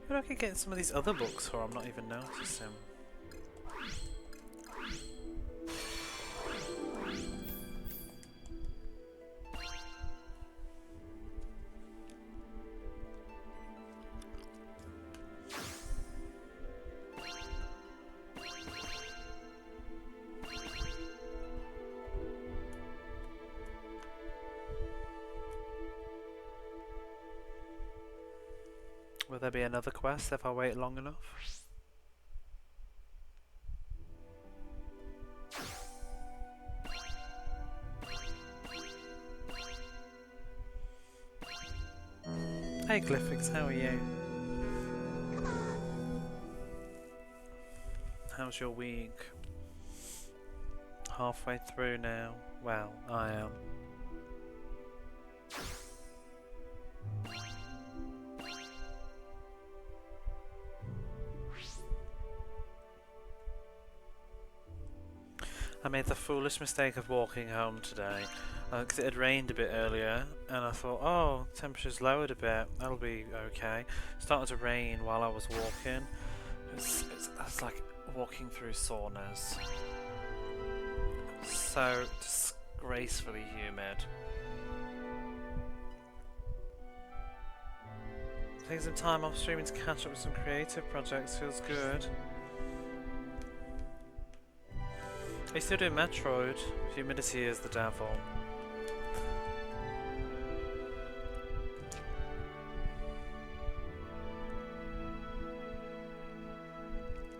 But I could get some of these other books for I'm not even noticing. Will there be another quest if I wait long enough? Hey Glyphix, how are you? How's your week? Halfway through now. Well, I am. I made the foolish mistake of walking home today. because it had rained a bit earlier, and I thought, oh, temperature's lowered a bit, that'll be okay. Started to rain while I was walking. It's like walking through saunas. So disgracefully humid. Taking some time off streaming to catch up with some creative projects feels good. Are you still doing Metroid? Humidity is the devil.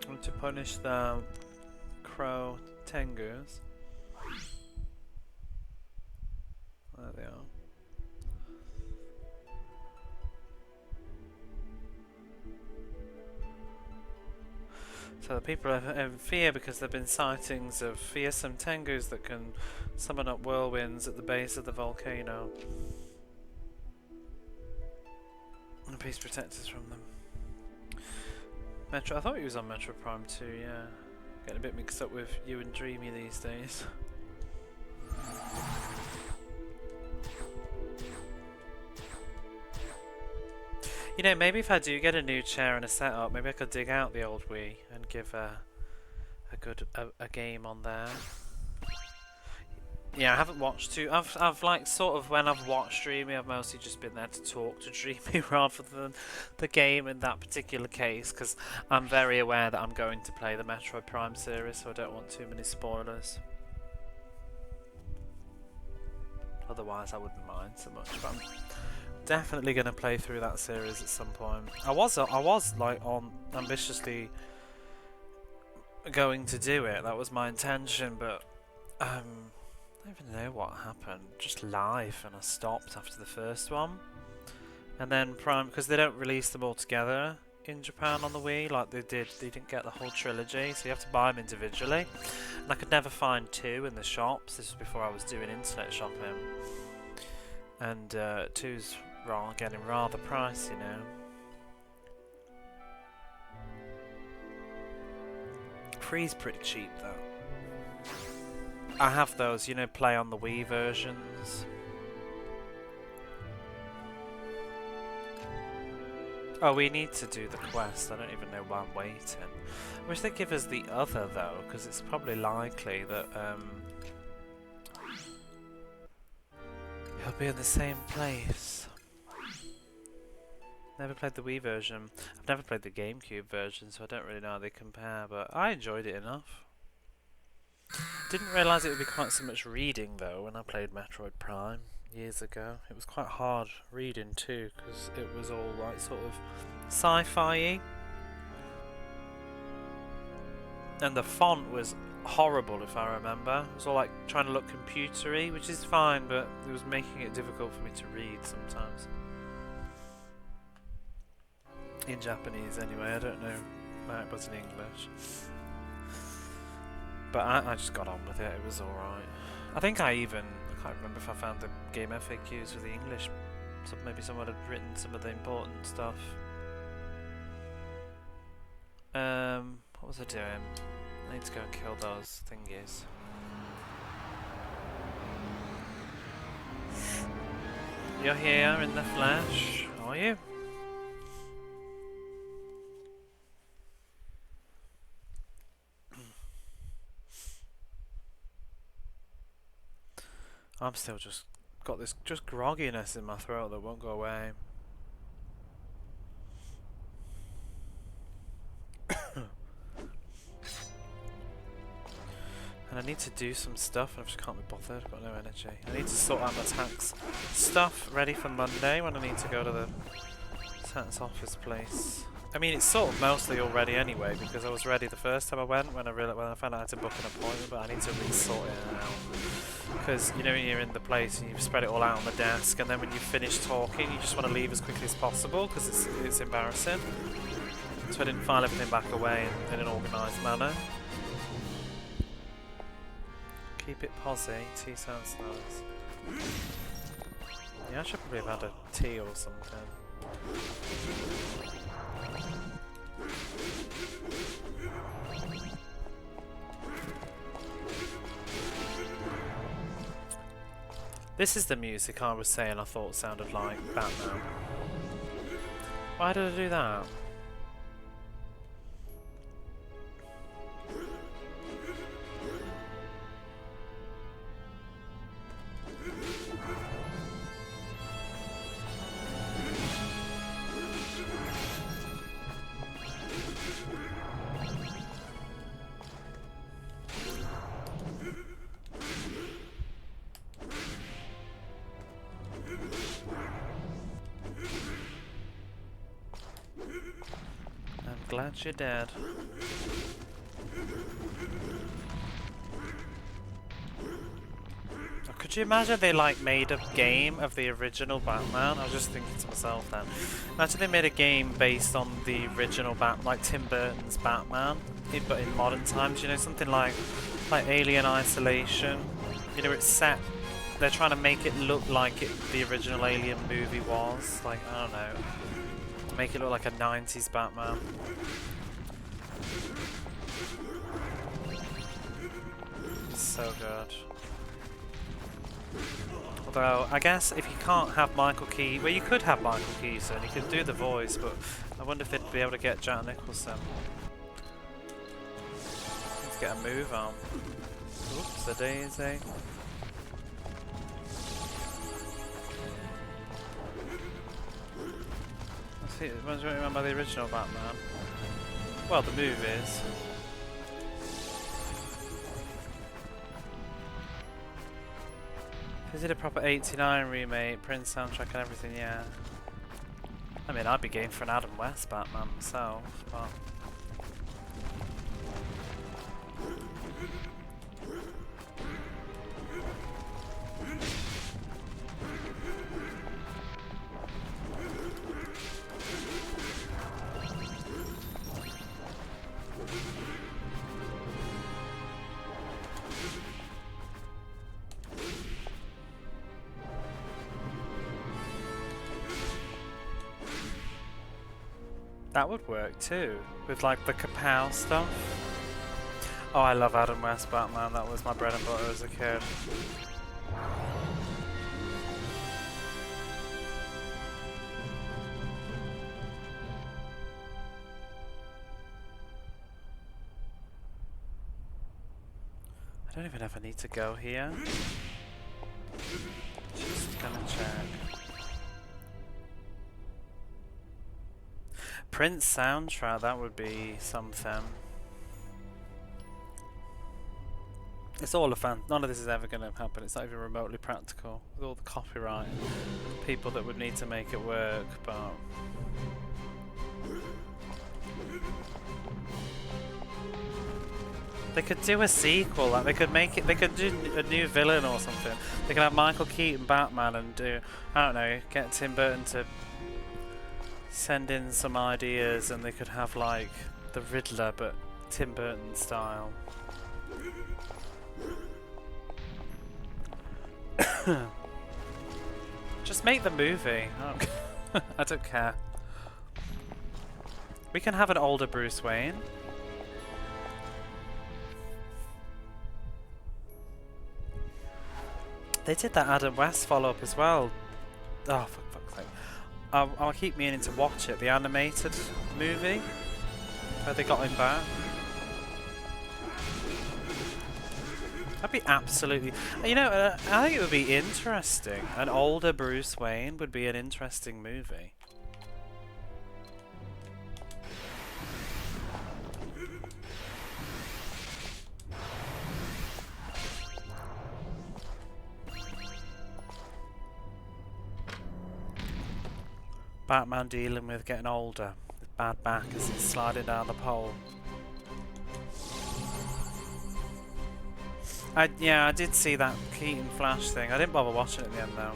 And to punish the crow tengus. There they are. So the people are in fear because there have been sightings of fearsome tengus that can summon up whirlwinds at the base of the volcano. And please protect us from them. Metro, I thought he was on Metro Prime 2, yeah. Getting a bit mixed up with you and Dreamy these days. You know, maybe if I do get a new chair and a setup, maybe I could dig out the old Wii and give a game on there. Yeah, I haven't watched too. I've like sort of when I've watched Dreamy, I've mostly just been there to talk to Dreamy rather than the game in that particular case, because I'm very aware that I'm going to play the Metroid Prime series, so I don't want too many spoilers. Otherwise, I wouldn't mind so much. But I'm definitely going to play through that series at some point. I was like on ambitiously going to do it. That was my intention, but I don't even know what happened. Just life, and I stopped after the first one. And then Prime, because they don't release them all together in Japan on the Wii like they did. They didn't get the whole trilogy, so you have to buy them individually. And I could never find 2 in the shops. This was before I was doing internet shopping. And 2's getting rather pricey now. 3's pretty cheap though. I have those, you know, play on the Wii versions. Oh, we need to do the quest. I don't even know why I'm waiting. I wish they'd give us the other though, because it's probably likely that he'll be in the same place. Never played the Wii version. I've never played the GameCube version, so I don't really know how they compare, but I enjoyed it enough. Didn't realise it would be quite so much reading though when I played Metroid Prime years ago. It was quite hard reading too, because it was all like sort of sci-fi-y. And the font was horrible, if I remember. It was all like trying to look computery, which is fine, but it was making it difficult for me to read sometimes. In Japanese anyway, I don't know how it was in English. But I just got on with it, it was alright. I think I can't remember if I found the game FAQs for the English. So maybe someone had written some of the important stuff. What was I doing? I need to go and kill those thingies. You're here in the flesh, are you? I'm still just got this grogginess in my throat that won't go away. And I need to do some stuff, and I just can't be bothered. I've got no energy. I need to sort out my tax stuff ready for Monday when I need to go to the tax office place. I mean, it's sort of mostly all ready anyway, because I was ready the first time I went when I found out I had to book an appointment, but I need to re-sort it out. Because, you know, when you're in the place and you've spread it all out on the desk, and then when you finish talking, you just want to leave as quickly as possible, because it's embarrassing. So I didn't file everything back away in an organised manner. Keep it posy, tea sounds nice. Yeah, I should probably have had a tea or something. This is the music I was saying I thought sounded like Batman. Why did I do that? Glad you're dead. Oh, could you imagine they like made a game of the original Batman? I was just thinking to myself then. Imagine they made a game based on the original like Tim Burton's Batman, but in modern times. You know, something like Alien Isolation. You know, it's set. They're trying to make it look like the original Alien movie was. Like, I don't know. Make it look like a 90s Batman. So good. Although, I guess if you can't have Michael Keaton... Well, you could have Michael Keaton, he could do the voice, but I wonder if they'd be able to get Jack Nicholson. Let's get a move on. Oops, a daisy. Do you remember the original Batman? Well, the movies. Is it a proper 89 remake, Prince soundtrack and everything? Yeah. I mean, I'd be game for an Adam West Batman myself, but... That would work too, with like the kapow stuff. Oh, I love Adam West Batman, that was my bread and butter as a kid. I don't even know if I need to go here. Just gonna check. Prince soundtrack, that would be something. It's all a fan. None of this is ever going to happen. It's not even remotely practical with all the copyright people that would need to make it work. But they could do a sequel. Like they could make it. They could do a new villain or something. They could have Michael Keaton Batman and do, I don't know, get Tim Burton to send in some ideas, and they could have like the Riddler but Tim Burton style. Just make the movie. I don't care. We can have an older Bruce Wayne. They did that Adam West follow-up as well. Oh, for fuck's sake. I'll keep meaning to watch it, the animated movie where they got him back. That'd be absolutely... You know, I think it would be interesting. An older Bruce Wayne would be an interesting movie. Batman dealing with getting older, with bad back as he's sliding down the pole. Yeah, I did see that Keaton Flash thing. I didn't bother watching it in the end though.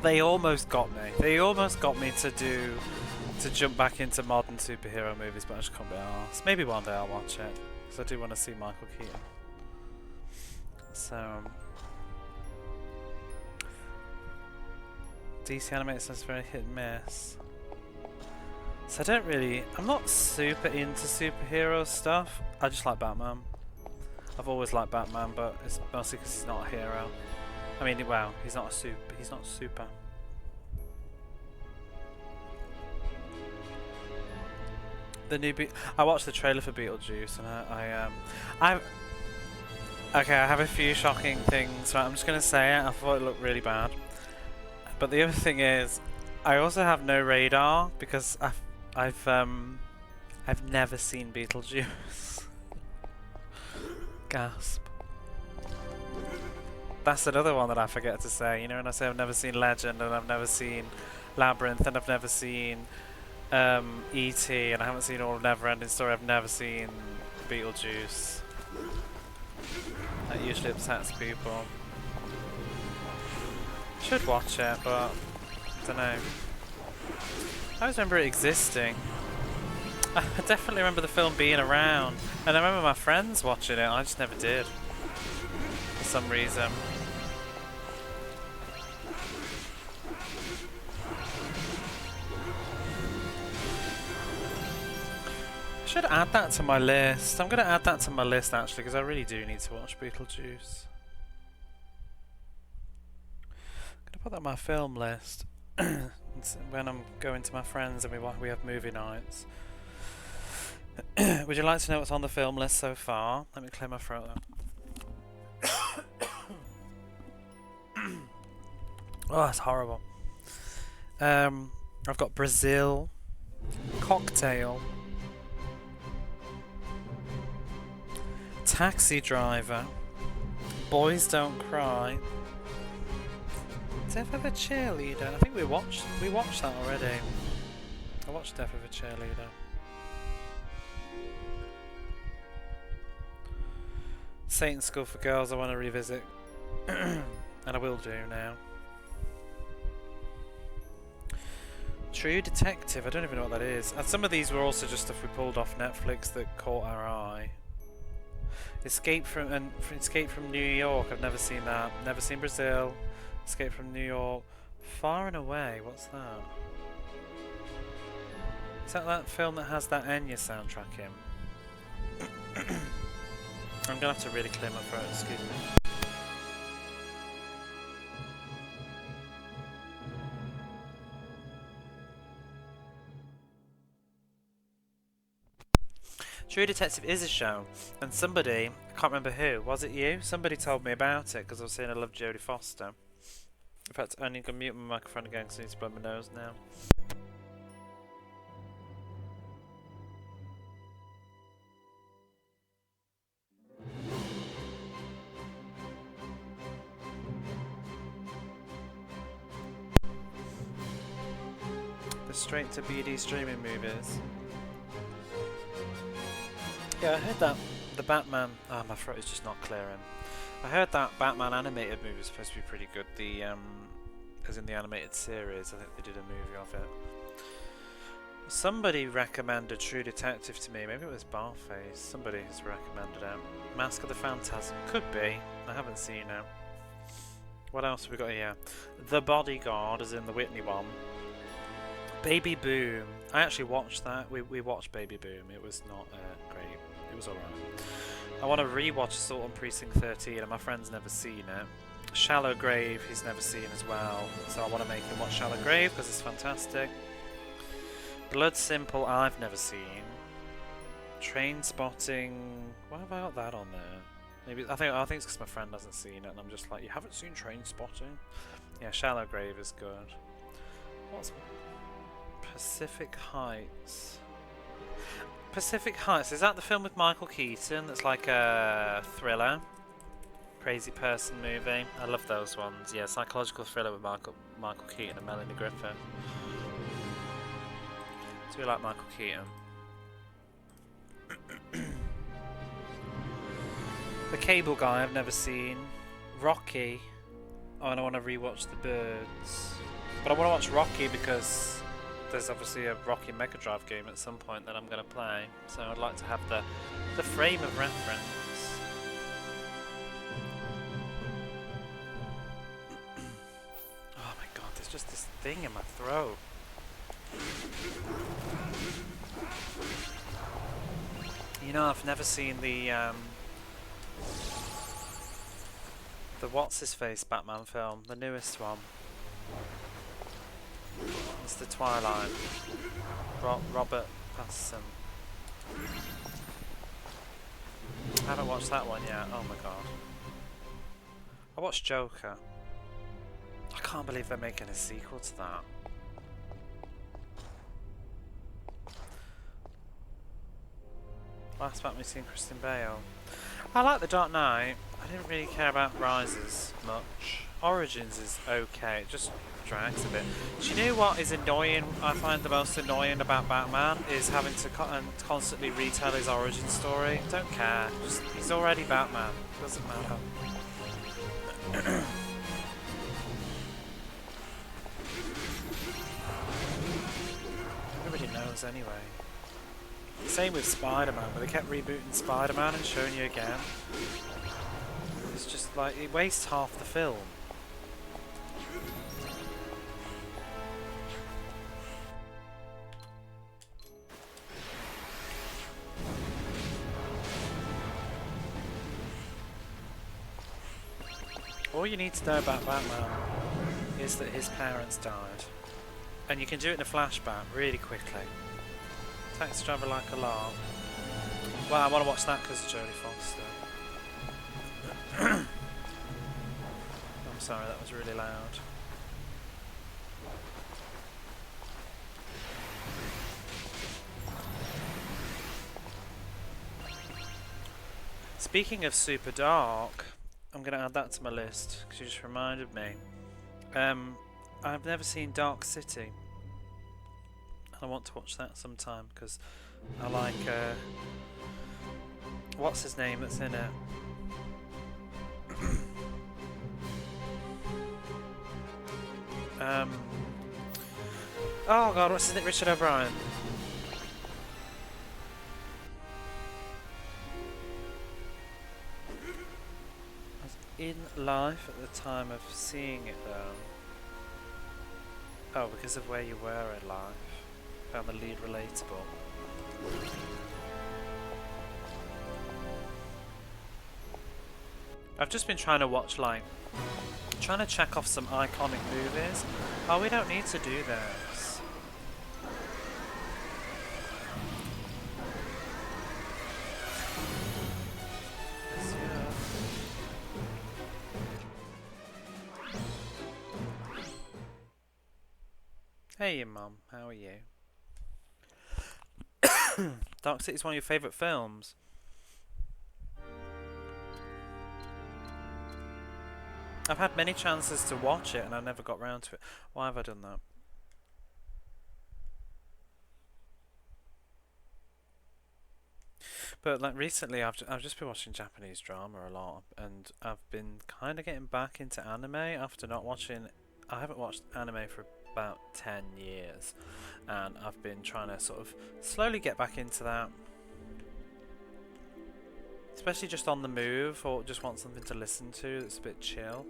They almost got me. They almost got me to jump back into modern superhero movies, but I just can't be arsed. Maybe one day I'll watch it, because I do want to see Michael Keaton. So... DC animated stuff's very hit and miss. So I'm not super into superhero stuff. I just like Batman. I've always liked Batman, but it's mostly because he's not a hero. I mean, well, he's not a super. He's not super. The new I watched the trailer for Beetlejuice, and I have a few shocking things. Right, I'm just gonna say it. I thought it looked really bad. But the other thing is, I also have no radar because I've never seen Beetlejuice. Gasp. That's another one that I forget to say. You know, when I say I've never seen Legend, and I've never seen Labyrinth, and I've never seen E.T., and I haven't seen all of Neverending Story. I've never seen Beetlejuice. That usually upsets people. Should watch it, but I don't know. I always remember it existing. I definitely remember the film being around, and I remember my friends watching it. I just never did, for some reason. I should add that to my list. I'm going to add that to my list actually, because I really do need to watch Beetlejuice. I'm going to put that on my film list when I'm going to my friends and we have movie nights. Would you like to know what's on the film list so far? Let me clear my throat though. Oh, that's horrible. I've got Brazil, Cocktail, Taxi Driver, Boys Don't Cry, Death of a Cheerleader. I think we watched that already. I watched Death of a Cheerleader. Satan's School for Girls I want to revisit. And I will do now. True Detective, I don't even know what that is. And some of these were also just stuff we pulled off Netflix that caught our eye. Escape from New York, I've never seen that. Never seen Brazil. Escape from New York. Far and Away, what's that? Is that film that has that Enya soundtrack in? I'm gonna have to really clear my throat, excuse me. True Detective is a show, and somebody, I can't remember who, was it you? Somebody told me about it because I was saying I love Jodie Foster. In fact, I'm going to mute my microphone again because I need to blow my nose now. The straight to BD streaming movies. Yeah, I heard that the Batman. Oh, my throat is just not clearing. I heard that Batman animated movie was supposed to be pretty good. The as in the animated series, I think they did a movie of it. Somebody recommended True Detective to me. Maybe it was Barface. Somebody has recommended it. Mask of the Phantasm. Could be. I haven't seen it. What else have we got here? The Bodyguard, as in the Whitney one. Baby Boom. I actually watched that. We watched Baby Boom. It was not great. It was alright. I want to rewatch Assault on Precinct 13, and my friend's never seen it. Shallow Grave, he's never seen as well, so I want to make him watch Shallow Grave because it's fantastic. Blood Simple, I've never seen. Train Spotting. Why have I got that on there? Maybe I think it's because my friend hasn't seen it, and I'm just like, you haven't seen Train Spotting? Yeah, Shallow Grave is good. What's Pacific Heights? Pacific Heights, is that the film with Michael Keaton that's like a thriller? Crazy person movie? I love those ones. Yeah, psychological thriller with Michael Keaton and Melanie Griffith. Do we like Michael Keaton? The Cable Guy I've never seen. Rocky. Oh, and I want to rewatch The Birds. But I want to watch Rocky because there's obviously a Rocky Mega Drive game at some point that I'm going to play, so I'd like to have the frame of reference. Oh my god, there's just this thing in my throat. You know, I've never seen the The what's-his-face Batman film, the newest one. It's the Twilight. Robert Pattinson. I haven't watched that one yet. Oh my god. I watched Joker. I can't believe they're making a sequel to that. Last Batman we've seen Christian Bale. I like The Dark Knight. I didn't really care about Rises much. Origins is okay, it just drags a bit. Do you know what is annoying? I find the most annoying about Batman is having to constantly retell his origin story. Don't care. Just, he's already Batman. Doesn't matter. Everybody knows anyway. Same with Spider-Man, but they kept rebooting Spider-Man and showing you again. It's just like, it wastes half the film. All you need to know about Batman is that his parents died. And you can do it in a flashback really quickly. Taxi Driver Like a Lark. Well, I want to watch that because of Jodie Foster. I'm sorry, that was really loud. Speaking of super dark, I'm going to add that to my list because you just reminded me. I've never seen Dark City. I want to watch that sometime because I like what's his name that's in it? Oh god, what's his name? Richard O'Brien. I was in life at the time of seeing it though. Oh, because of where you were in life. Found the lead relatable. I've just been trying to watch, like, trying to check off some iconic movies. Oh, we don't need to do this. Hey, Mum, how are you? Dark City is one of your favourite films. I've had many chances to watch it and I never got round to it. Why have I done that? But like recently I've just been watching Japanese drama a lot and I've been kind of getting back into anime after not watching... I haven't watched anime for about 10 years and I've been trying to sort of slowly get back into that, especially just on the move or just want something to listen to that's a bit chill.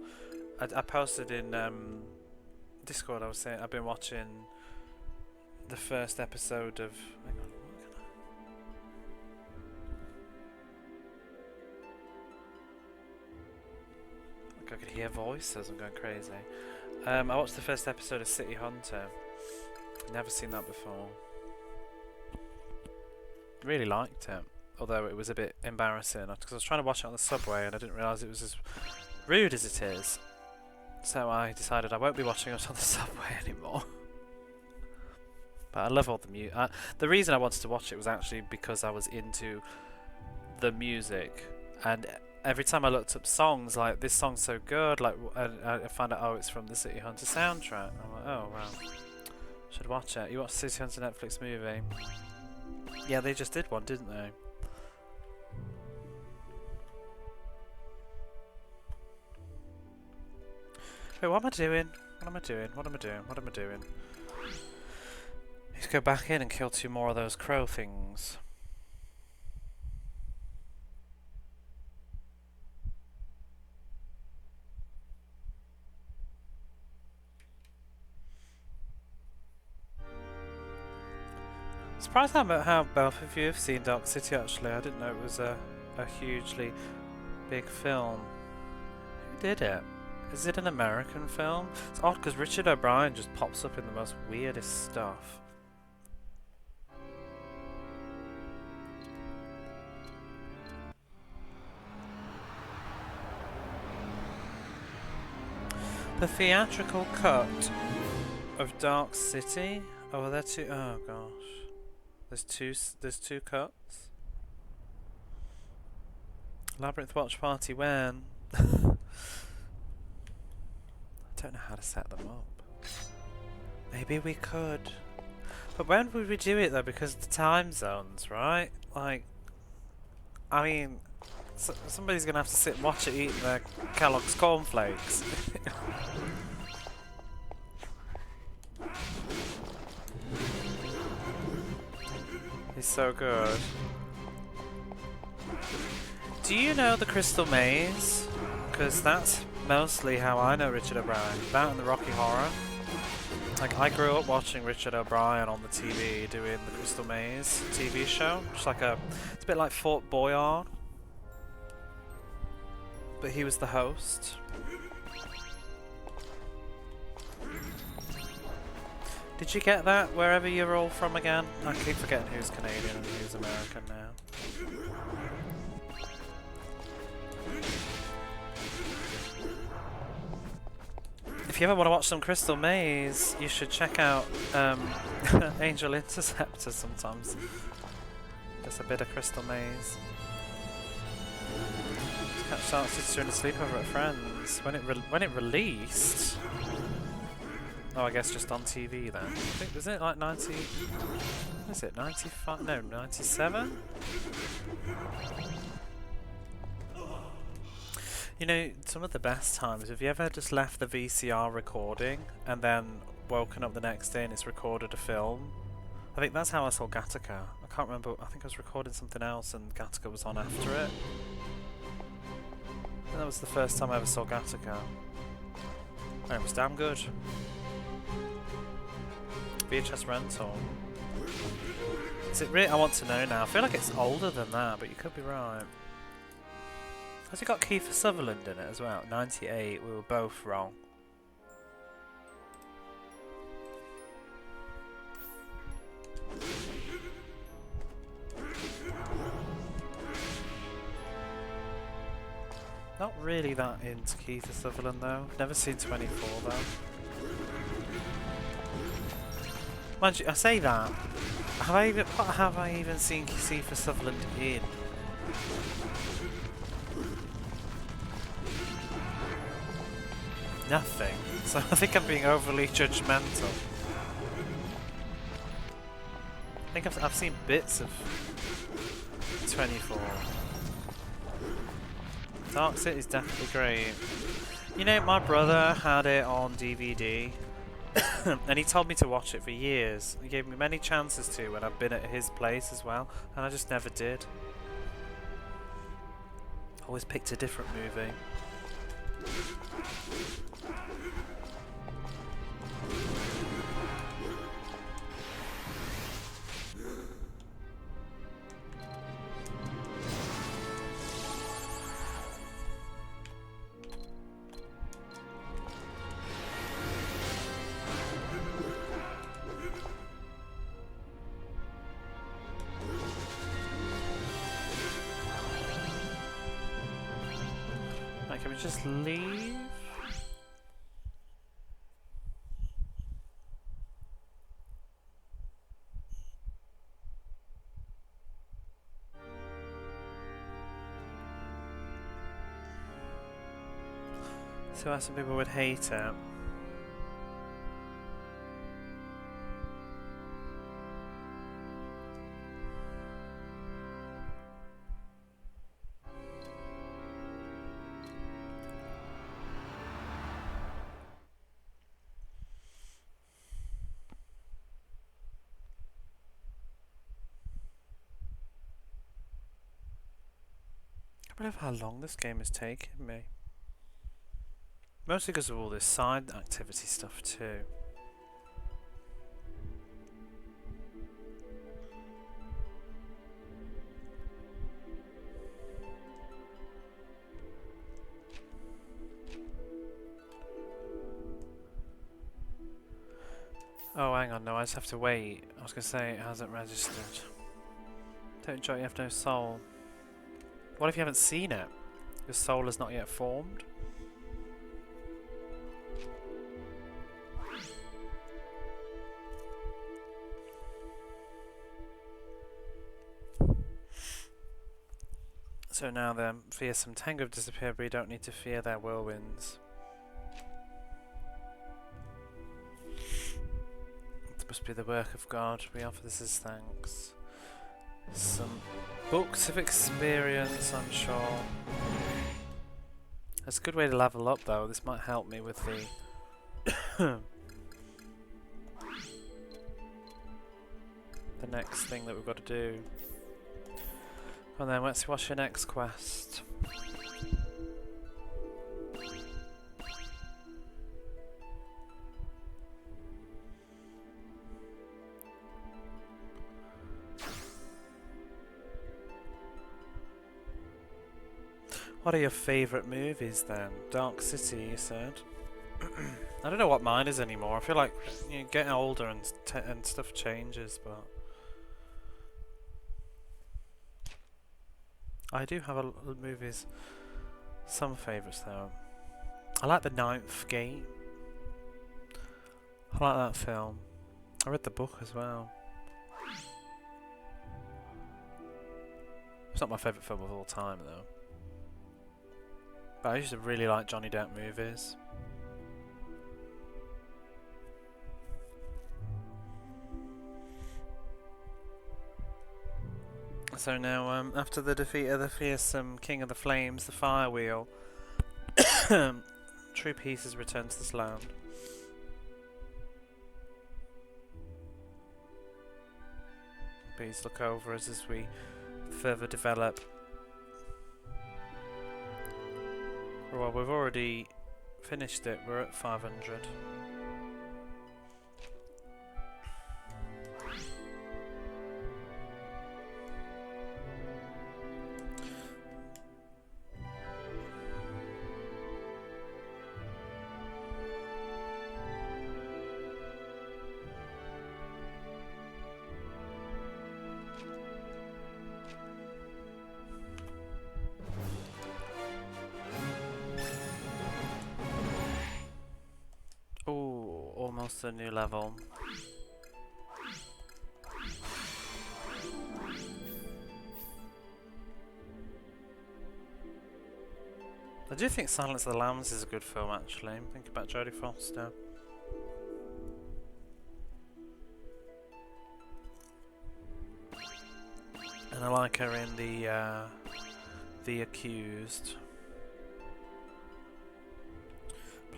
I posted in Discord, I was saying I've been watching the first episode of... hang on, I could hear voices, I'm going crazy. I watched the first episode of City Hunter. Never seen that before. Really liked it, although it was a bit embarrassing because I was trying to watch it on the subway and I didn't realise it was as rude as it is. So I decided I won't be watching it on the subway anymore. But I love all the music. The reason I wanted to watch it was actually because I was into the music, and every time I looked up songs, like this song's so good, like I found out, oh, it's from the City Hunter soundtrack. I'm like, oh wow, should watch it. You watched City Hunter Netflix movie? Yeah, they just did one, didn't they? Wait, what am I doing? What am I doing? What am I doing? What am I doing? Let's go back in and kill 2 more of those crow things. Surprised how both of you have seen Dark City actually. I didn't know it was a hugely big film. Who did it? Is it an American film? It's odd because Richard O'Brien just pops up in the most weirdest stuff. The theatrical cut of Dark City. Oh, are there two? Oh gosh, there's two cuts. Labyrinth watch party when? I don't know how to set them up. Maybe we could, but when would we do it though? Because of the time zones, right? Like, I mean, somebody's gonna have to sit and watch it eating their Kellogg's cornflakes. He's so good. Do you know the Crystal Maze? Because that's mostly how I know Richard O'Brien. That and the Rocky Horror. Like, I grew up watching Richard O'Brien on the TV doing the Crystal Maze TV show. Just like it's a bit like Fort Boyard. But he was the host. Did you get that wherever you're all from again? I keep forgetting who's Canadian and who's American now. If you ever want to watch some Crystal Maze, you should check out Angel Interceptor sometimes. Just a bit of Crystal Maze. Catch Dark City during a sleepover at friends. When it released. Oh, I guess just on TV then. I think, isn't it like 90? What is it, 95? No, 97? You know, some of the best times, have you ever just left the VCR recording and then woken up the next day and it's recorded a film? I think that's how I saw Gattaca. I can't remember, I think I was recording something else and Gattaca was on after it. And that was the first time I ever saw Gattaca. And it was damn good. VHS rental. Is it really? I want to know now. I feel like it's older than that, but you could be right. Has it got Kiefer Sutherland in it as well? 98. We were both wrong. Not really that into Kiefer Sutherland though. Never seen 24 though. Mind you, I say that. What have I even seen Kiefer Sutherland in? Nothing. So I think I'm being overly judgmental. I think I've seen bits of 24. Dark City is definitely great. You know, my brother had it on DVD. And he told me to watch it for years. He gave me many chances to when I've been at his place as well, and I just never did. Always picked a different movie. Can we just leave? So why some people would hate it. I don't know how long this game has taken me. Mostly because of all this side activity stuff too. Oh, hang on, no, I just have to wait. I was going to say it hasn't registered. Don't joy, you have no soul. What if you haven't seen it? Your soul has not yet formed? So now the fearsome Tengu have disappeared, but we don't need to fear their whirlwinds. It must be the work of God. We offer this as thanks. Some books of experience, I'm sure. That's a good way to level up, though. This might help me with the the next thing that we've got to do. And then let's see, what's your next quest? What are your favourite movies then? Dark City, you said. I don't know what mine is anymore. I feel like you're getting older and stuff changes, but I do have movies. Some favourites though. I like The Ninth Gate. I like that film. I read the book as well. It's not my favourite film of all time though. But I used to really like Johnny Depp movies. So now, after the defeat of the fearsome King of the Flames, the Fire Wheel, true peace has returned to this land. Please look over us as we further develop. Well, we've already finished it. We're at 500. Almost a new level. I do think Silence of the Lambs is a good film actually. Think about Jodie Foster. And I like her in The Accused.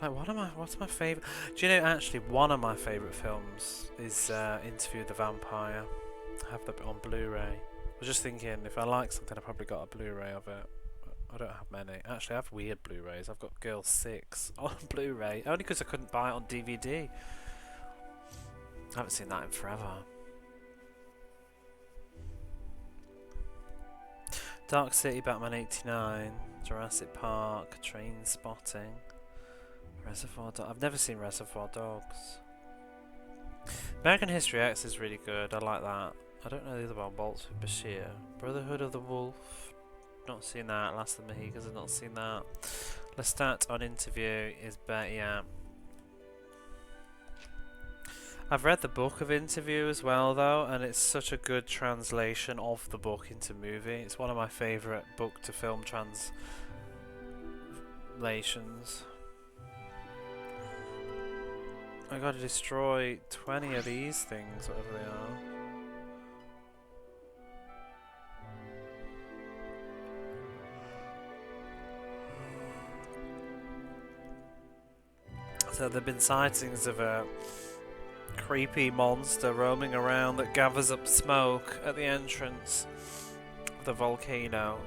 Like, what's my favourite? Do you know, actually, one of my favourite films is Interview with the Vampire. I have that on Blu-ray. I was just thinking, if I like something, I probably got a Blu-ray of it. I don't have many. Actually, I have weird Blu-rays. I've got Girl 6 on Blu-ray, only because I couldn't buy it on DVD. I haven't seen that in forever. Dark City, Batman 89, Jurassic Park, Train Spotting. Reservoir Dogs. I've never seen Reservoir Dogs. American History X is really good. I like that. I don't know the other one. Bolts with Bashir. Brotherhood of the Wolf. Not seen that. Last of the Mohicans. I've not seen that. Lestat on Interview is better. Yeah. I've read the book of Interview as well though, and it's such a good translation of the book into movie. It's one of my favourite book to film translations. I gotta destroy 20 of these things, whatever they are. So there have been sightings of a creepy monster roaming around that gathers up smoke at the entrance of the volcano.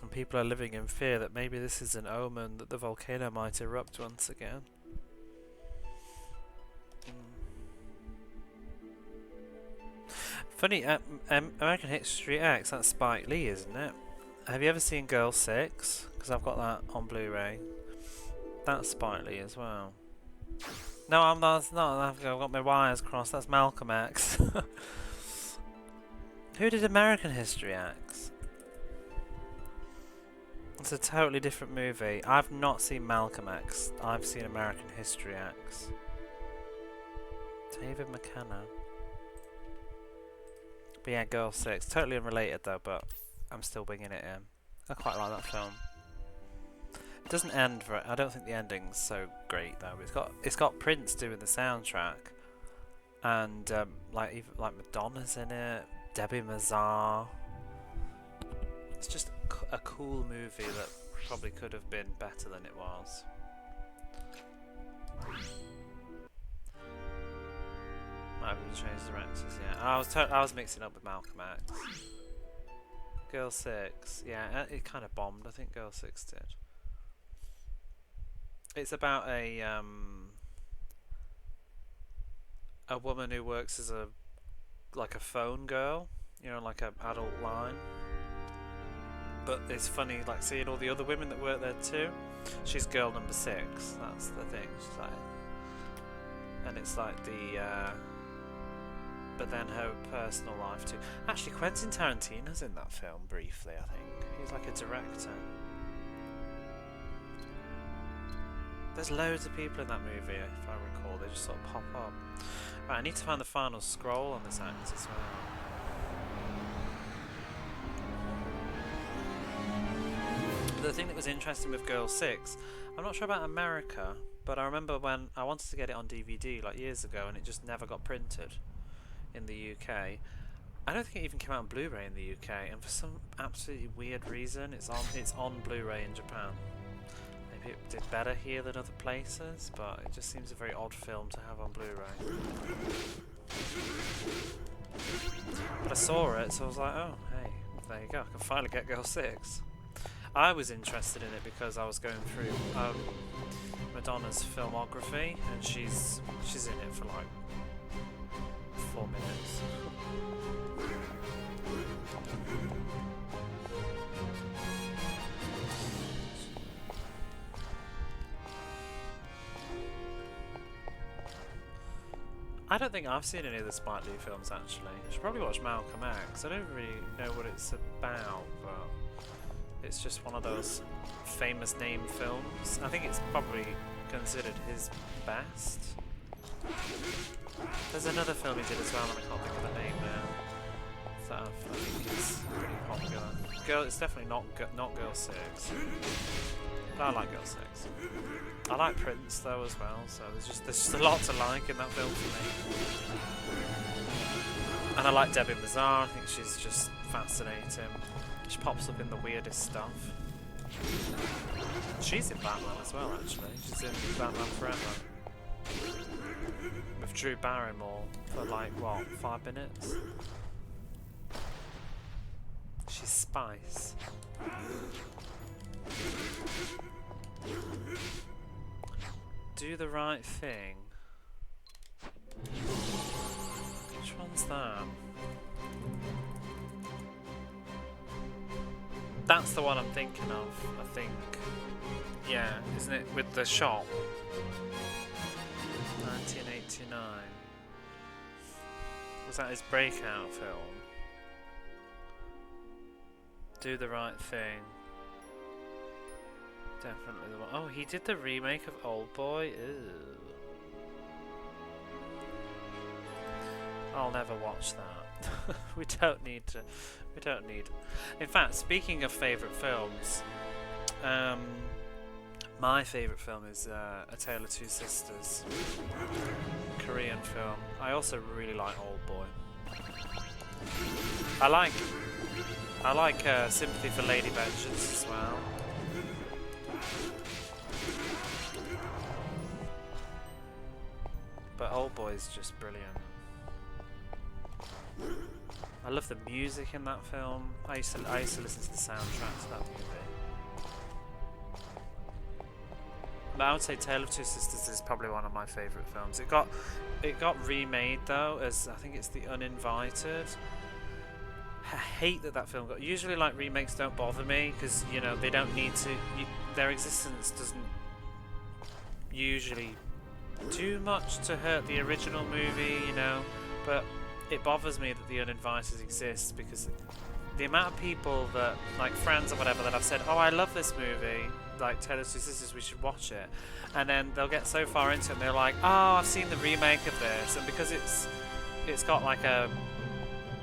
And people are living in fear that maybe this is an omen that the volcano might erupt once again. Funny, American History X, that's Spike Lee, isn't it? Have you ever seen Girl 6? Because I've got that on Blu-ray. That's Spike Lee as well. No, I'm not. That's not. I've got my wires crossed. That's Malcolm X. Who did American History X? It's a totally different movie. I've not seen Malcolm X. I've seen American History X. David McKenna. But yeah, Girl 6. Totally unrelated though, but I'm still winging it in. I quite like that film. It doesn't end for. I don't think the ending's so great though. It's got Prince doing the soundtrack, and like Madonna's in it. Debbie Mazar. It's just a cool movie that probably could have been better than it was. Might have changed directors. Yeah, I was mixing up with Malcolm X. Girl 6. Yeah, it kind of bombed. I think Girl 6 did. It's about a woman who works as a phone girl, you know, like an adult line. But it's funny, like seeing all the other women that work there too. She's girl number 6. That's the thing. She's like, and it's like the, but then her personal life too. Actually, Quentin Tarantino's in that film briefly. I think he's like a director. There's loads of people in that movie, if I recall. They just sort of pop up. Right, I need to find the final scroll on this act as well. The thing that was interesting with Girl 6, I'm not sure about America, but I remember when I wanted to get it on DVD like years ago and it just never got printed in the UK. I don't think it even came out on Blu-ray in the UK, and for some absolutely weird reason it's on Blu-ray in Japan. Maybe it did better here than other places, but it just seems a very odd film to have on Blu-ray. But I saw it, so I was like, oh, hey, there you go, I can finally get Girl 6. I was interested in it because I was going through Madonna's filmography, and she's in it for like 4 minutes. I don't think I've seen any of the Spike Lee films actually. I should probably watch Malcolm X. I don't really know what it's about, but it's just one of those famous name films. I think it's probably considered his best. There's another film he did as well, and I can't think of the name now. That I think is pretty popular. It's definitely not Girl 6. But I like Girl 6. I like Prince though as well, so there's just a lot to like in that film for me. And I like Debbie Mazar. I think she's just fascinating. She pops up in the weirdest stuff. She's in Batman as well, actually. She's in Batman Forever with Drew Barrymore for like what, 5 minutes. She's Spice. Do the Right Thing. Which one's that? That's the one I'm thinking of, I think. Yeah, isn't it? With the shop. 1989. Was that his breakout film? Do the Right Thing. Definitely the one. Oh, he did the remake of Old Boy. Ew. I'll never watch that. We don't need to. We don't need. In fact, speaking of favourite films, my favourite film is A Tale of Two Sisters, Korean film. I also really like Old Boy. I like Sympathy for Lady Vengeance as well. But Old Boy is just brilliant. I love the music in that film. I used to listen to the soundtrack to that movie. But I would say Tale of Two Sisters is probably one of my favourite films. It got remade though as, I think it's The Uninvited. hate that film got. Usually, like, remakes don't bother me because, you know, they don't need to. Their existence doesn't usually do much to hurt the original movie, you know. But it bothers me that The Uninvited exists because the amount of people that, like, friends or whatever, that I've said, oh, I love this movie, like, tell us two sisters we should watch it, and then they'll get so far into it and they're like, oh, I've seen the remake of this, and because it's got like a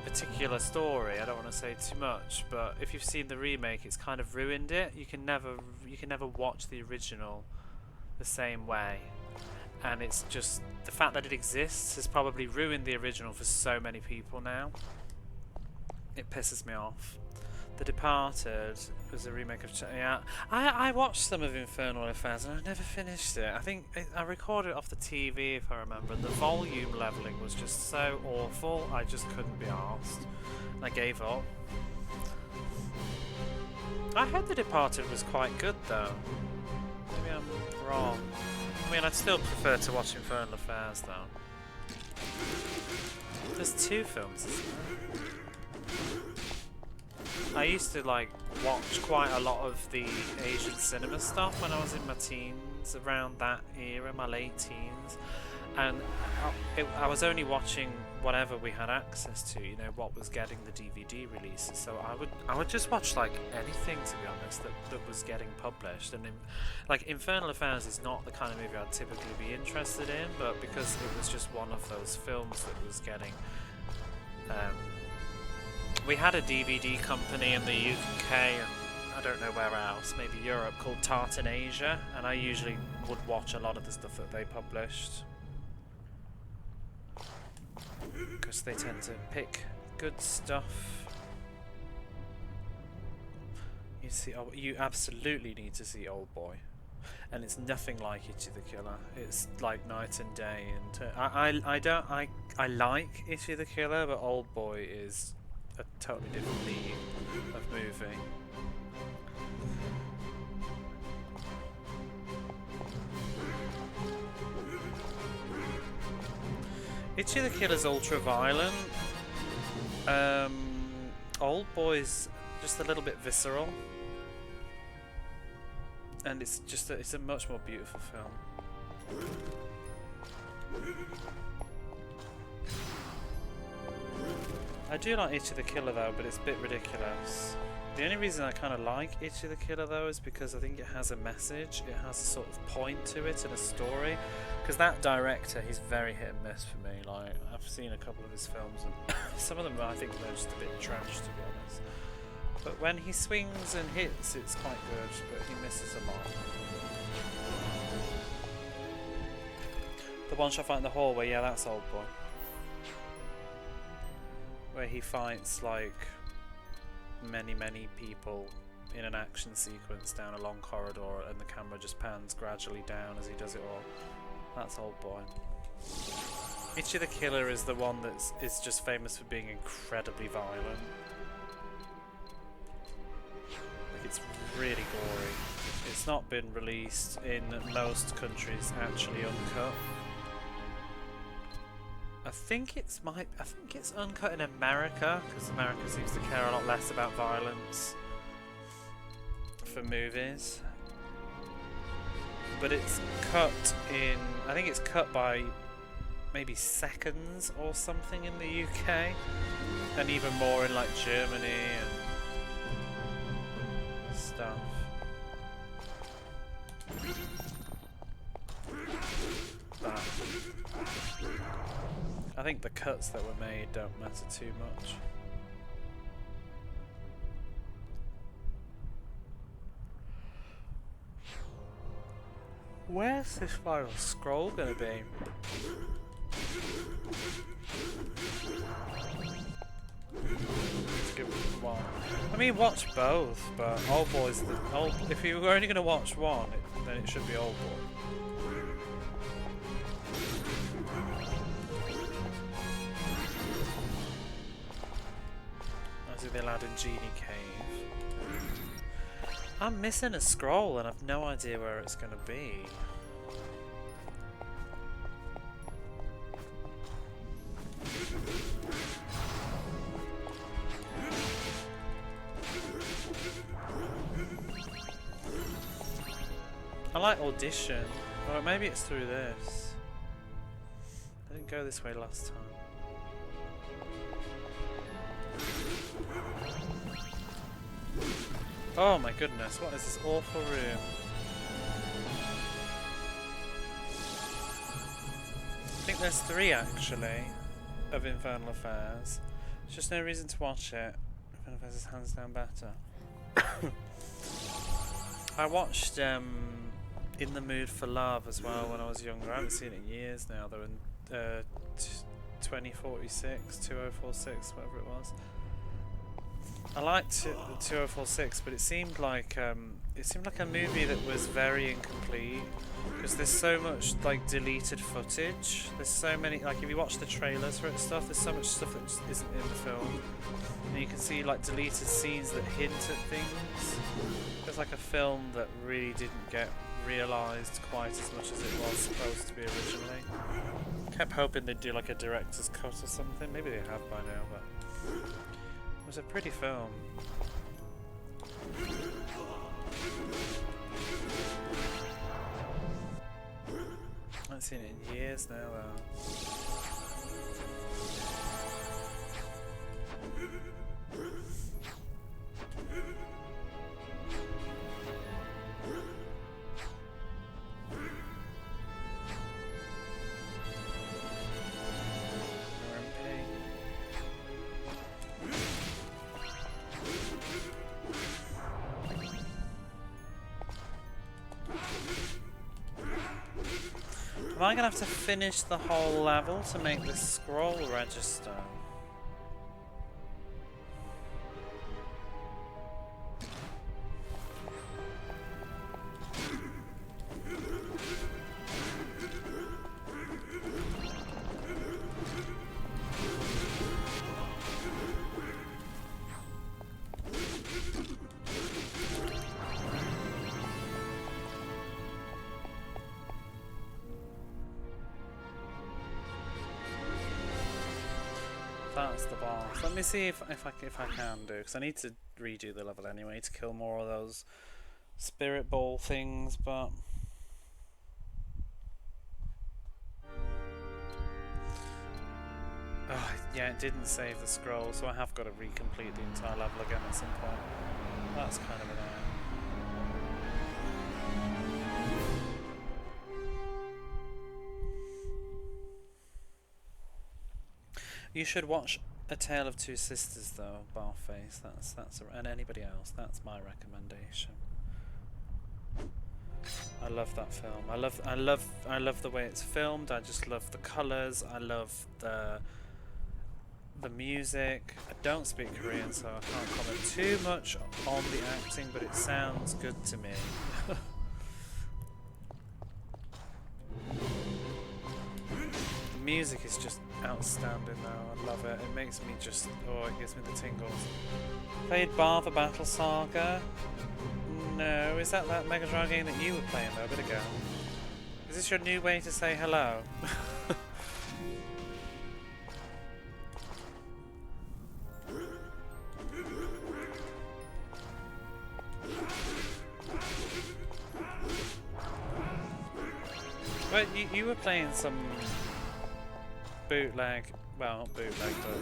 particular story, I don't want to say too much, but if you've seen the remake, it's kind of ruined it. You can never watch the original the same way, and it's just the fact that it exists has probably ruined the original for so many people now. It pisses me off. The Departed was a remake of... Yeah, I watched some of Infernal Affairs and I never finished it. I think I recorded it off the TV, if I remember. The volume levelling was just so awful, I just couldn't be arsed. I gave up. I heard The Departed was quite good, though. Maybe I'm wrong. I mean, I'd still prefer to watch Infernal Affairs, though. There's 2 films, isn't there? I used to like watch quite a lot of the Asian cinema stuff when I was in my teens, around that era, my late teens, and I was only watching whatever we had access to, you know, what was getting the DVD releases. So I would just watch like anything, to be honest, that was getting published. And like Infernal Affairs is not the kind of movie I'd typically be interested in, but because it was just one of those films that was getting we had a DVD company in the UK and I don't know where else, maybe Europe, called Tartan Asia, and I usually would watch a lot of the stuff that they published because they tend to pick good stuff. You see, oh, you absolutely need to see Old Boy, and it's nothing like Itchy the Killer. It's like night and day. And I like Itchy the Killer, but Old Boy is a totally different league of movie. Itchy the Killer's ultra violent. Old Boy's just a little bit visceral, and it's just it's a much more beautiful film. I do like Itchy the Killer though, but it's a bit ridiculous. The only reason I kind of like Itchy the Killer though is because I think it has a message, it has a sort of point to it and a story. Because that director, he's very hit and miss for me. Like, I've seen a couple of his films and some of them I think they're just a bit trash, to be honest. But when he swings and hits, it's quite good, but he misses a lot. The one shot fight in the hallway, yeah, that's Old Boy. Where he fights like many people in an action sequence down a long corridor and the camera just pans gradually down as he does it all. That's Old Boy. Itchy the Killer is the one that is just famous for being incredibly violent. Like, it's really gory. It's not been released in most countries actually uncut. I think it's uncut in America, because America seems to care a lot less about violence for movies. But it's cut in, I think it's cut by maybe seconds or something in the UK, and even more in like Germany and stuff. But I think the cuts that were made don't matter too much. Where's this final scroll gonna be? Let's give it one. I mean, watch both, but Old Boy's the old. If you were only gonna watch one, then it should be Old Boy. The Aladdin Genie Cave. I'm missing a scroll and I've no idea where it's going to be. I like Audition. Or maybe it's through this. I didn't go this way last time. Oh my goodness, what is this awful room? I think there's 3 actually of Infernal Affairs. There's just no reason to watch it. Infernal Affairs is hands down better. I watched In the Mood for Love as well when I was younger. I haven't seen it in years now though, in 2046, 2046, whatever it was. I liked 2046, but it seemed like a movie that was very incomplete because there's so much like deleted footage. There's so many, like if you watch the trailers for it and stuff, there's so much stuff that just isn't in the film, and you can see like deleted scenes that hint at things. It's like a film that really didn't get realised quite as much as it was supposed to be originally. Kept hoping they'd do like a director's cut or something. Maybe they have by now, but it was a pretty film. I haven't seen it in years now though. Am I gonna have to finish the whole level to make this scroll register? That's the boss. Let me see if I can do, because I need to redo the level anyway to kill more of those spirit ball things, but oh, yeah, it didn't save the scroll, so I have got to recomplete the entire level again at some point. That's kind of annoying. You should watch A Tale of Two Sisters though, Barface. And anybody else. That's my recommendation. I love that film. I love the way it's filmed. I just love the colours. I love the music. I don't speak Korean, so I can't comment too much on the acting, but it sounds good to me. The music is just outstanding though. I love it. It makes me just, oh, it gives me the tingles. Played Barva Battle Saga? No, is that Mega Drive game that you were playing though a bit ago? Is this your new way to say hello? But you were playing some bootleg, well not bootleg, but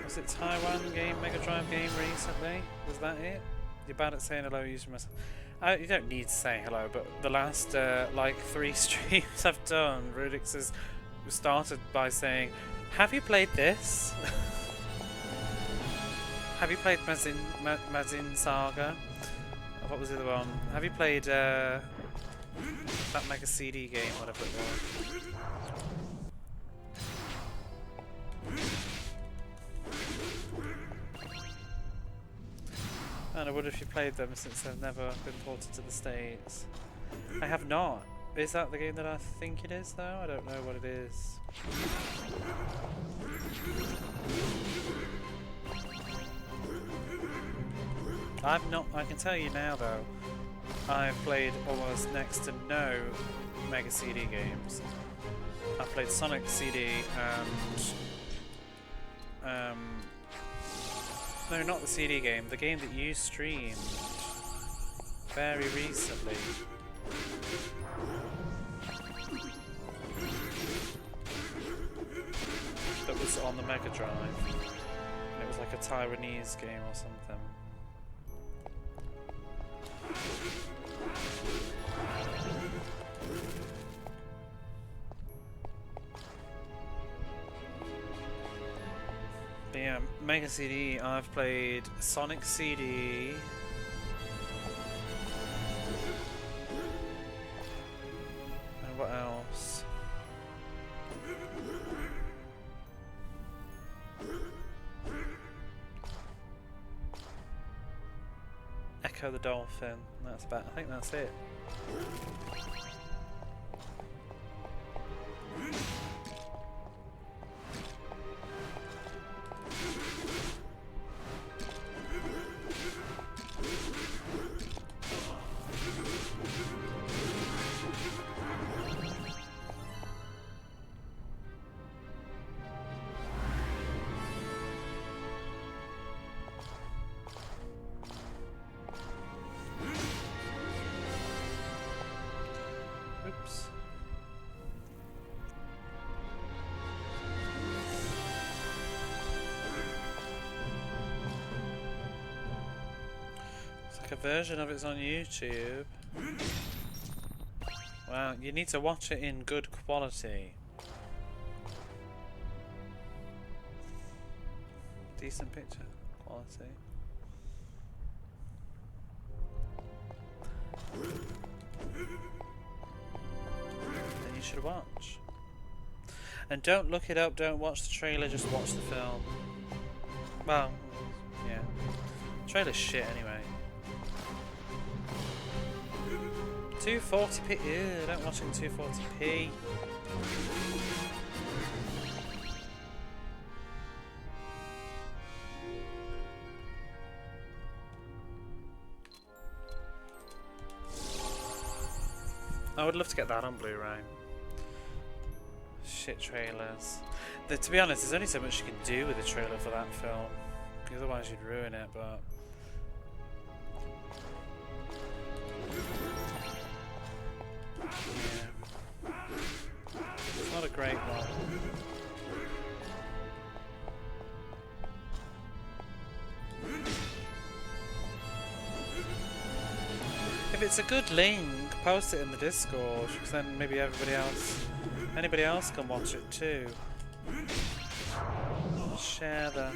was it Taiwan game, Mega Drive game recently? Was that it? You're bad at saying hello using myself. You don't need to say hello, but the last like 3 streams I've done, Rudix has started by saying, have you played this? Have you played Mazin Saga? What was the other one? Have you played that Mega CD game, whatever it was? And I wonder if you played them since they've never been ported to the States. I have not. Is that the game that I think it is though? I don't know what it is. I've not, I can tell you now though, I've played almost next to no Mega CD games. I've played Sonic CD and no, not the CD game, the game that you streamed very recently. That was on the Mega Drive. And it was like a Taiwanese game or something. But yeah, Mega CD, I've played Sonic CD. And what else? Echo the Dolphin. That's about. I think that's it. Oops. It's like a version of it's on YouTube. Wow, you need to watch it in good quality. Decent picture quality. Then you should watch. And don't look it up, don't watch the trailer, just watch the film. Well, yeah. Trailer's shit anyway. 240p. Ew, don't watch it in 240p. I would love to get that on Blu-ray. Shit trailers. To be honest, there's only so much you can do with a trailer for that film. Otherwise you'd ruin it, but... yeah. It's not a great one. If it's a good link, post it in the Discord, because then maybe anybody else can watch it too. Share it.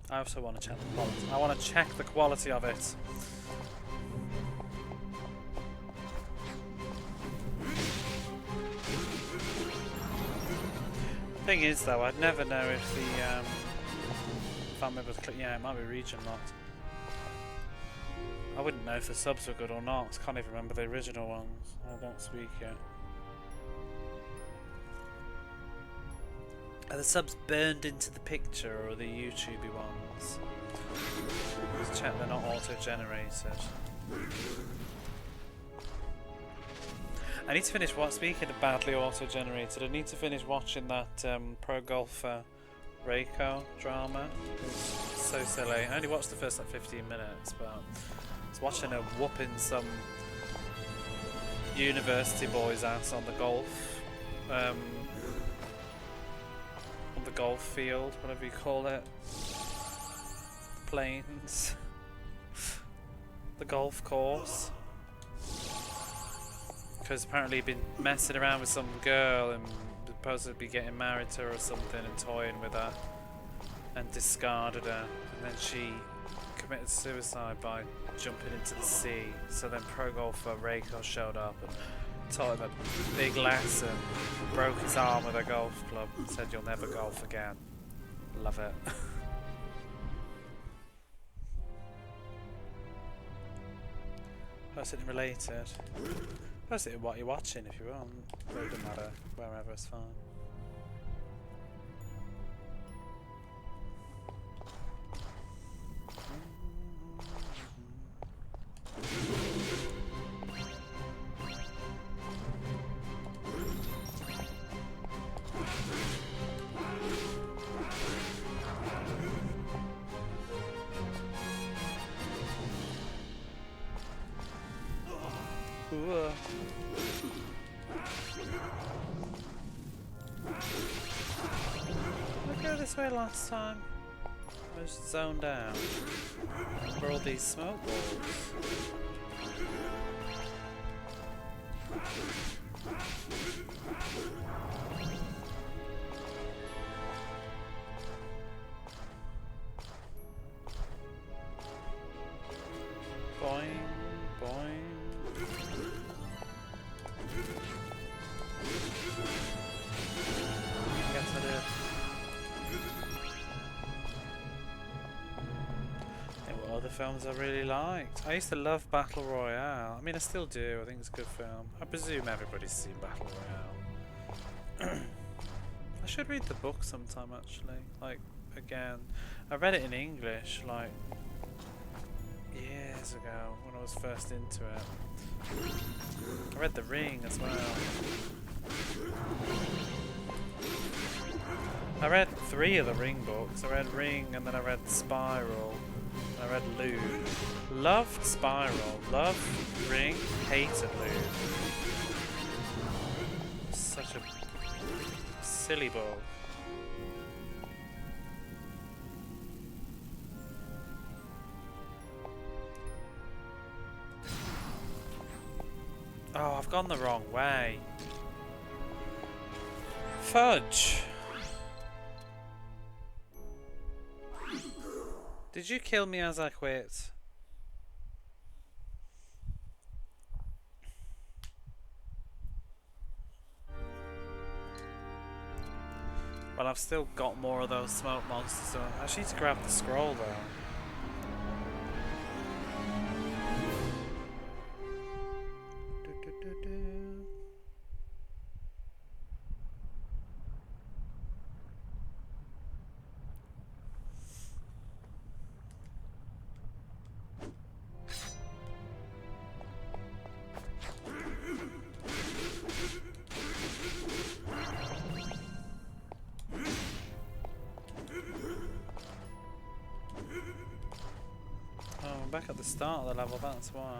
I also want to check the quality. I want to check the quality of it. Thing is, though, I'd never know if the if I'm able to click. Yeah, it might be region locked. I wouldn't know if the subs were good or not. I can't even remember the original ones. I don't speak yet. Are the subs burned into the picture or are the YouTubey ones? Let's check they're not auto-generated. I need to finish speaking of badly auto-generated, I need to finish watching that pro golfer Reiko drama. It's so silly. I only watched the first like 15 minutes, but I was watching her whooping some university boy's ass on the golf field, whatever you call it. The plains. The golf course. Because apparently he'd been messing around with some girl and supposed to be getting married to her or something and toying with her and discarded her, and then she committed suicide by jumping into the sea. So then pro golfer Reiko showed up and taught him a big lesson, broke his arm with a golf club and said you'll never golf again. Love it. Post it related. Post it in what you're watching if you want. It doesn't matter, wherever it's fine. Did I go this way last time? I was zoned out. For all these smoke balls. Boing, boing. Yes, I did. What other films I really liked? I used to love Battle Royale. I mean, I still do. I think it's a good film. I presume everybody's seen Battle Royale. I should read the book sometime, actually. Like, again. I read it in English, like, years ago, when I was first into it. I read The Ring as well. I read 3 of the Ring books. I read Ring, and then I read Spiral. I read Loop. Loved Spiral. Loved Ring. Hated Loop. Such a silly ball. Oh, I've gone the wrong way. Fudge. Did you kill me as I quit? Well, I've still got more of those smoke monsters, so I just need to grab the scroll though. Back at the start of the level, that's why.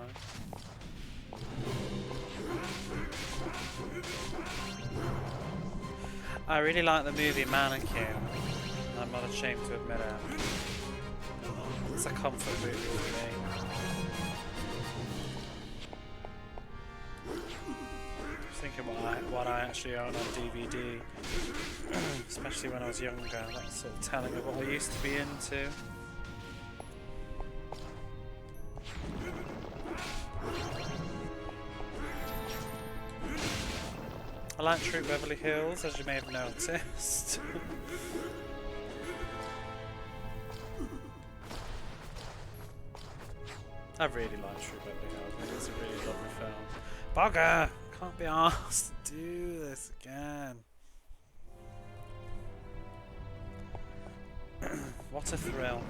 I really like the movie Mannequin. I'm not ashamed to admit it. It's a comfort movie for me. Just thinking what I actually own on DVD, especially when I was younger. That's sort of telling of what I used to be into. I like Troop Beverly Hills, as you may have noticed. I really like Troop Beverly Hills. I think it's a really lovely film. Bugger! Can't be asked to do this again. What a thrill.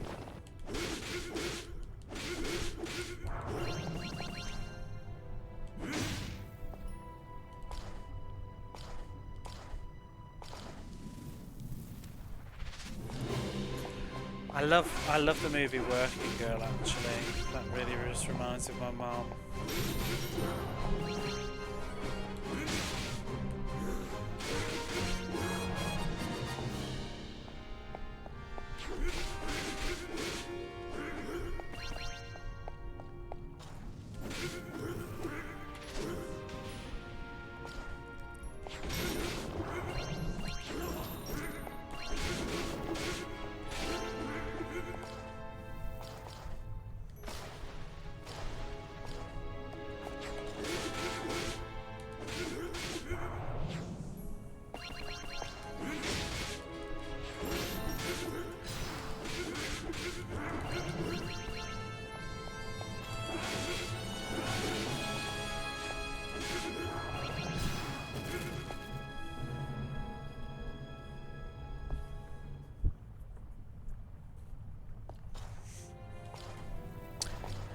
I love the movie Working Girl, actually. That really just reminds me of my mum.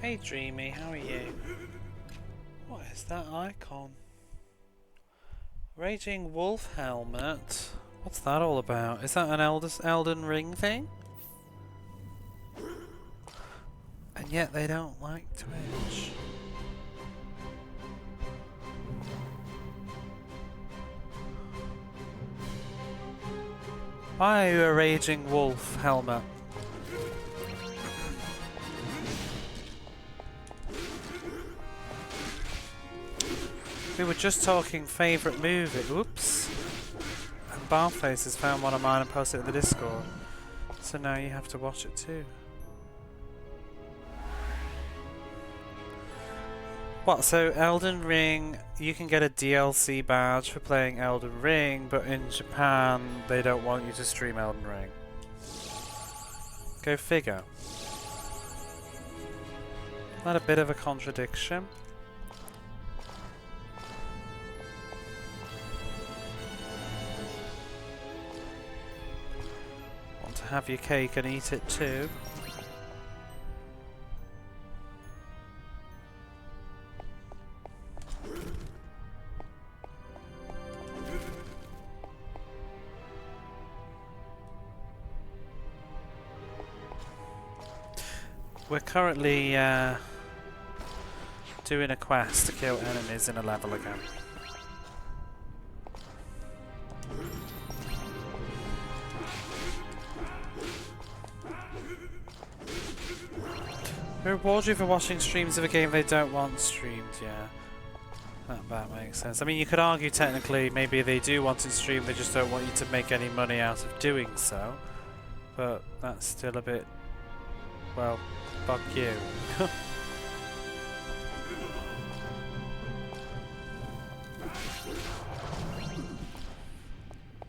Hey Dreamy, how are you? What is that icon? Raging Wolf Helmet? What's that all about? Is that an Elden Ring thing? And yet they don't like Twitch. Why are you a raging wolf, Helmet? We were just talking favourite movie. Oops. And Barface has found one of mine and posted it in the Discord. So now you have to watch it too. What, so Elden Ring, you can get a DLC badge for playing Elden Ring, but in Japan they don't want you to stream Elden Ring. Go figure. Isn't that a bit of a contradiction? Want to have your cake and eat it too? We're currently doing a quest to kill enemies in a level again. We reward you for watching streams of a game they don't want streamed, yeah. That makes sense. I mean, you could argue technically maybe they do want it streamed, they just don't want you to make any money out of doing so. But that's still a bit... well, fuck you.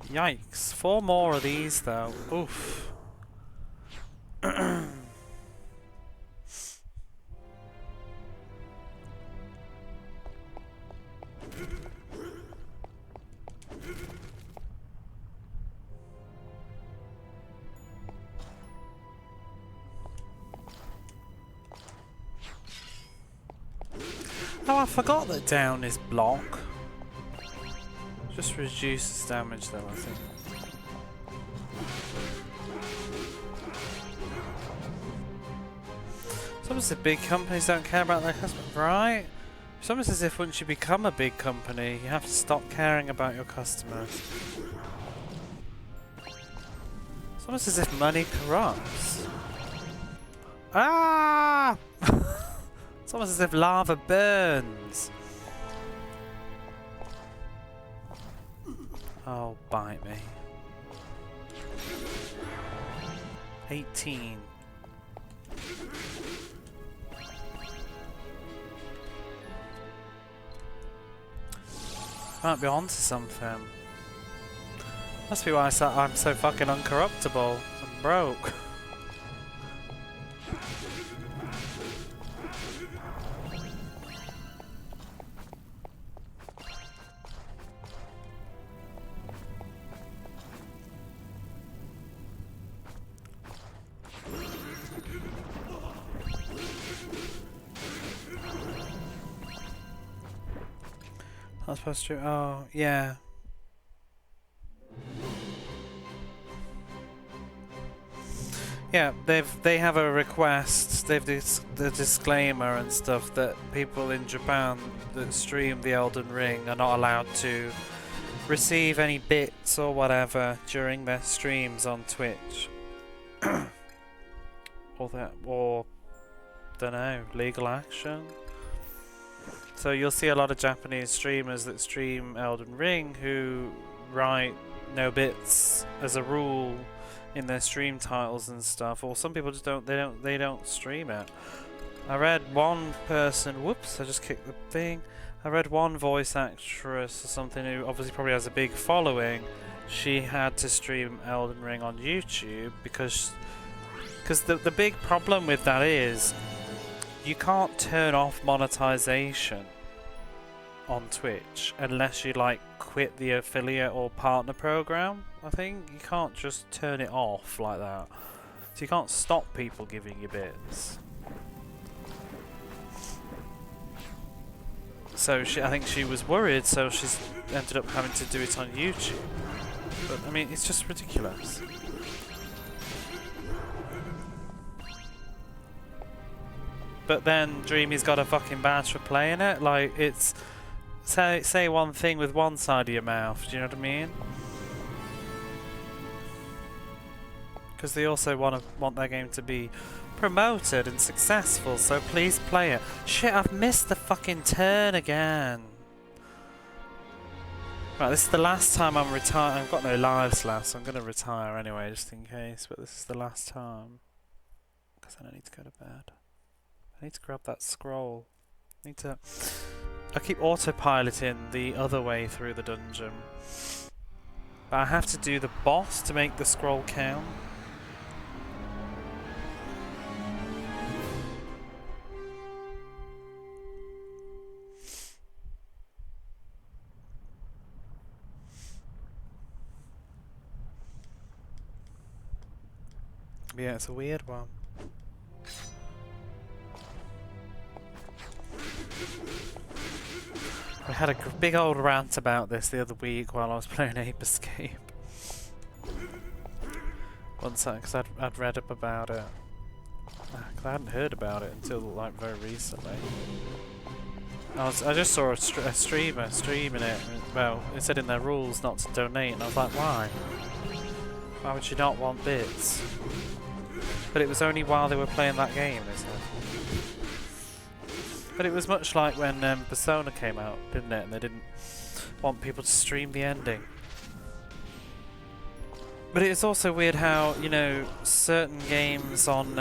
Yikes. 4 more of these though. Oof. Oh, I forgot that down is block. Just reduces damage though, I think. It's almost as if big companies don't care about their customers, right? It's almost as if once you become a big company, you have to stop caring about your customers. It's almost as if money corrupts. Ah! It's almost as if lava burns. Oh, bite me. 18. Might be onto something. Must be why I'm so fucking uncorruptible. I'm broke. Not supposed to. Oh, yeah. Yeah, they have a request. They've the disclaimer and stuff that people in Japan that stream the Elden Ring are not allowed to receive any bits or whatever during their streams on Twitch. or don't know, legal action. So you'll see a lot of Japanese streamers that stream Elden Ring who write no bits as a rule in their stream titles and stuff, or some people just they don't stream it. I read one person, whoops, I just kicked the thing. I read one voice actress or something who obviously probably has a big following. She had to stream Elden Ring on YouTube because the big problem with that is you can't turn off monetization on Twitch unless you like quit the affiliate or partner program. I think you can't just turn it off like that. So you can't stop people giving you bits. So I think she was worried, so she's ended up having to do it on YouTube. But I mean, it's just ridiculous. But then Dreamy's got a fucking badge for playing it. Like, it's say one thing with one side of your mouth. Do you know what I mean? because they also want their game to be promoted and successful, so please play it. Shit, I've missed the fucking turn again. Right, this is the last time I'm retiring. I've got no lives left, so I'm going to retire anyway, just in case, but this is the last time. Because I don't need to go to bed. I need to grab that scroll. I keep autopiloting the other way through the dungeon. But I have to do the boss to make the scroll count. Yeah, it's a weird one. We had a big old rant about this the other week while I was playing Ape Escape. Once, because I'd read up about it. Cause I hadn't heard about it until like very recently. I just saw a streamer streaming it. Well, it said in their rules not to donate, and I was like, why? Why would you not want bits? But it was only while they were playing that game, they said. But it was much like when Persona came out, didn't it? And they didn't want people to stream the ending. But it's also weird how, you know, certain games on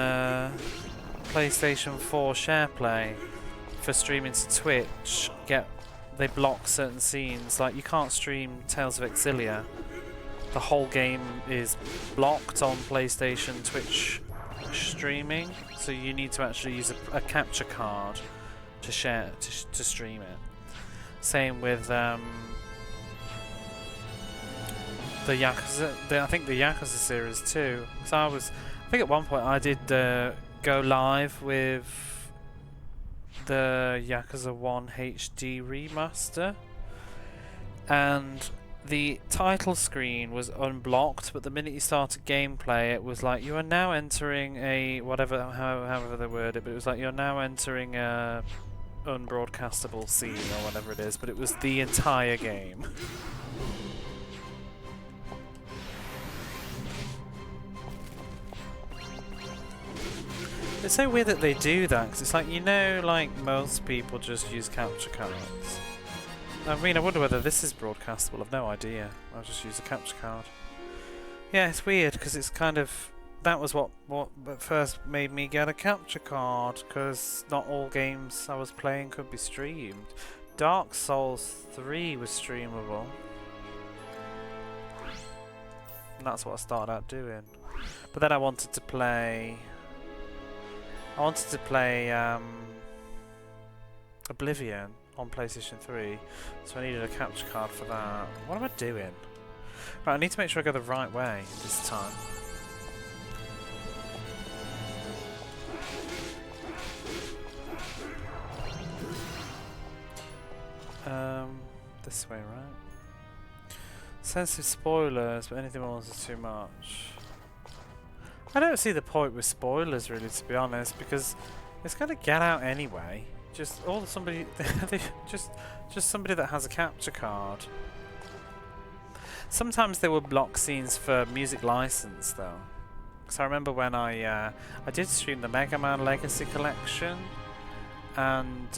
PlayStation 4 SharePlay for streaming to Twitch they block certain scenes. Like, you can't stream Tales of Exilia. The whole game is blocked on PlayStation Twitch streaming, so you need to actually use a capture card to stream it. Same with the Yakuza, I think the Yakuza series too. So I think at one point I did go live with the Yakuza 1 HD remaster, and the title screen was unblocked, but the minute you started gameplay it was like, you are now entering a however they word it, but it was like, you're now entering a unbroadcastable scene or whatever it is, but it was the entire game. It's so weird that they do that, because it's like, you know, like most people just use capture cards. I mean, I wonder whether this is broadcastable. I've no idea. I'll just use a capture card. Yeah, it's weird because it's kind of... That was what at first made me get a capture card, because not all games I was playing could be streamed. Dark Souls 3 was streamable. And that's what I started out doing. But then I wanted to play... Oblivion on PlayStation 3, so I needed a capture card for that. What am I doing? Right, I need to make sure I go the right way this time. This way, right? Sensitive spoilers, but anything else is too much. I don't see the point with spoilers, really, to be honest, because it's going to get out anyway. Just somebody that has a capture card. Sometimes there were block scenes for music license though, because I remember when I did stream the Mega Man Legacy Collection, and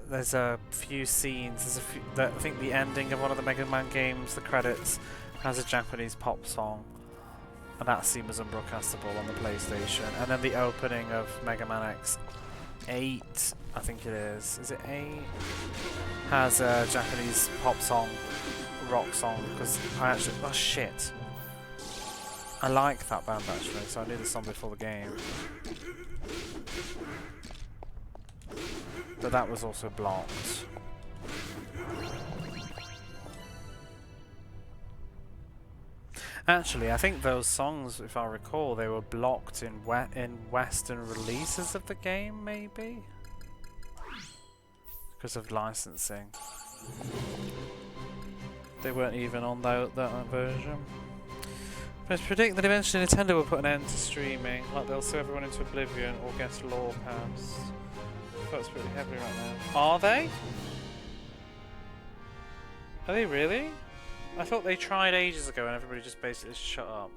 there's a few scenes. I think the ending of one of the Mega Man games, the credits, has a Japanese pop song, and that scene was unbroadcastable on the PlayStation. And then the opening of Mega Man X8, I think it is. Is it 8? Has a Japanese pop song, rock song, because I actually... Oh shit. I like that band actually, so I knew the song before the game. But that was also blocked. Actually, I think those songs, if I recall, they were blocked in Western releases of the game, maybe? Because of licensing. They weren't even on that version. But I predict that eventually Nintendo will put an end to streaming, like they'll sue everyone into oblivion or get a law passed. That's really heavy right now. Are they? Are they really? I thought they tried ages ago and everybody just basically shut up.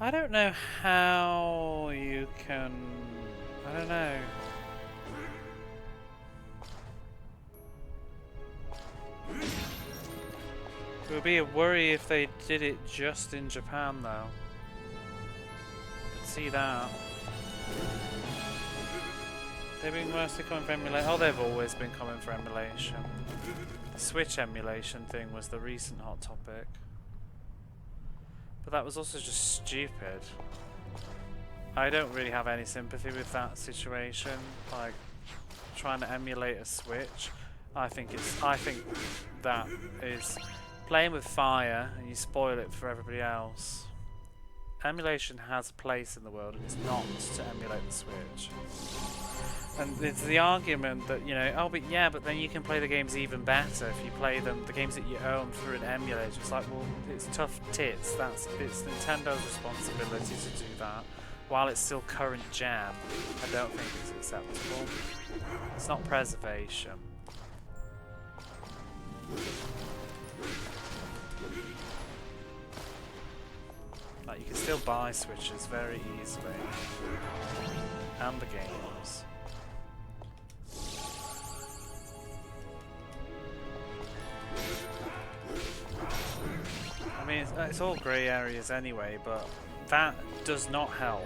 I don't know how you can... I don't know. It would be a worry if they did it just in Japan though. Could see that. They've been mostly coming for emulation. Oh, they've always been coming for emulation. The Switch emulation thing was the recent hot topic. But that was also just stupid. I don't really have any sympathy with that situation. Like, trying to emulate a Switch. I think that is playing with fire and you spoil it for everybody else. Emulation has a place in the world and it's not to emulate the Switch. And it's the argument that, you know, oh, but yeah, but then you can play the games even better if you play them, the games that you own, through an emulator. It's like, well, it's tough tits. It's Nintendo's responsibility to do that. While it's still current gen, I don't think it's acceptable. It's not preservation. Like, you can still buy Switches very easily. And the games. I mean, it's all grey areas anyway, but that does not help.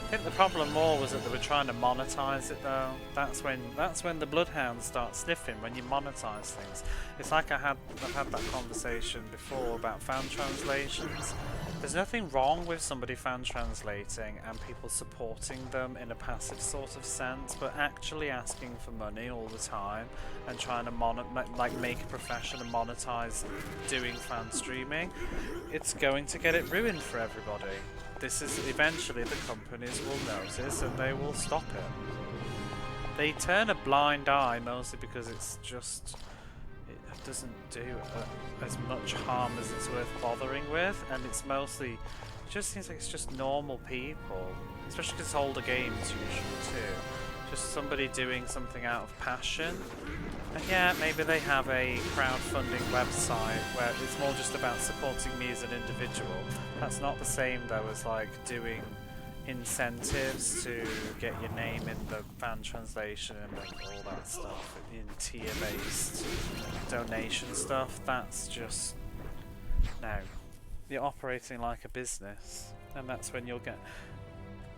I think the problem more was that they were trying to monetize it though. That's when the bloodhounds start sniffing, when you monetize things. It's like I've had that conversation before about fan translations. There's nothing wrong with somebody fan translating and people supporting them in a passive sort of sense, but actually asking for money all the time and trying to make a profession and monetize doing fan streaming, it's going to get it ruined for everybody. This is eventually the companies will notice and they will stop it. They turn a blind eye mostly because it's just, it doesn't do as much harm as it's worth bothering with, and it's mostly, it just seems like it's just normal people, especially because it's older games usually too. Just somebody doing something out of passion. And yeah, maybe they have a crowdfunding website where it's more just about supporting me as an individual. That's not the same though as like doing incentives to get your name in the fan translation and all that stuff, in tier-based donation stuff. That's just, no. You're operating like a business, and that's when you'll get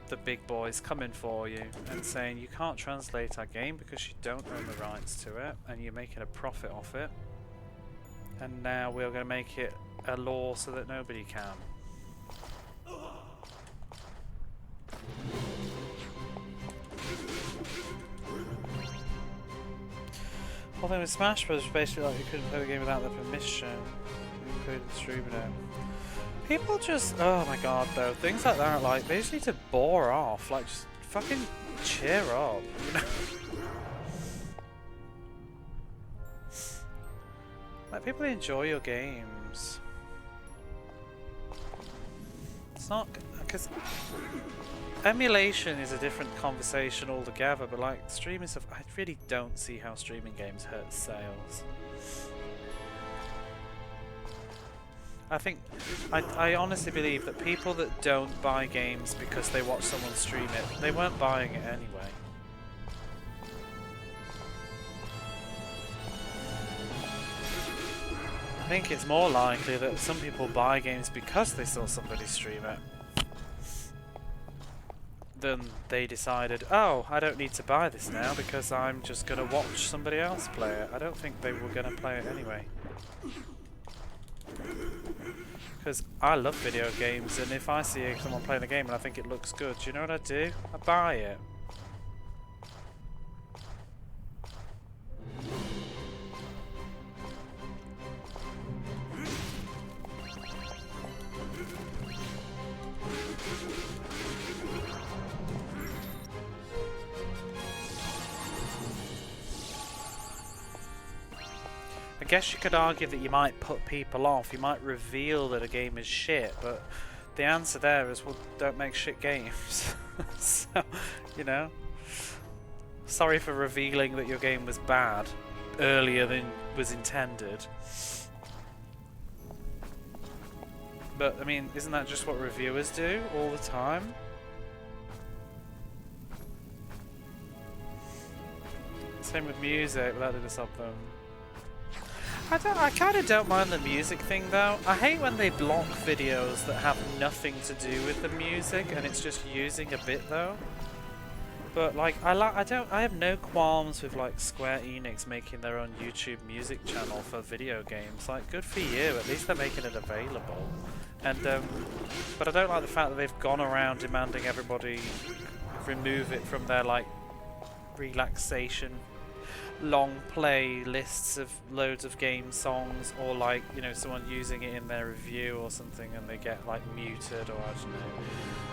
the big boys coming for you and saying you can't translate our game because you don't own the rights to it and you're making a profit off it, and now we're going to make it a law so that nobody can. Although with Smash Bros, basically like you couldn't play the game without their permission, including streaming it. People just, oh my god though, things like that, like, they just need to bore off, like, just fucking cheer up, you know? Like, people enjoy your games. It's not, because emulation is a different conversation altogether, but like, streaming stuff, I really don't see how streaming games hurt sales. I think, I honestly believe that people that don't buy games because they watch someone stream it, they weren't buying it anyway. I think it's more likely that some people buy games because they saw somebody stream it. Then they decided, oh, I don't need to buy this now because I'm just going to watch somebody else play it. I don't think they were going to play it anyway. Because I love video games, and if I see someone playing a game and I think it looks good, do you know what I do? I buy it. I guess you could argue that you might put people off, you might reveal that a game is shit, but the answer there is, well, don't make shit games. So, you know, sorry for revealing that your game was bad, earlier than was intended. But, I mean, isn't that just what reviewers do all the time? Same with music, but that did something. I kind of don't mind the music thing though. I hate when they block videos that have nothing to do with the music and it's just using a bit though. But like I have no qualms with like Square Enix making their own YouTube music channel for video games. Like, good for you. At least they're making it available. And but I don't like the fact that they've gone around demanding everybody remove it from their like relaxation long playlists of loads of game songs, or like, you know, someone using it in their review or something and they get like muted, or I don't know.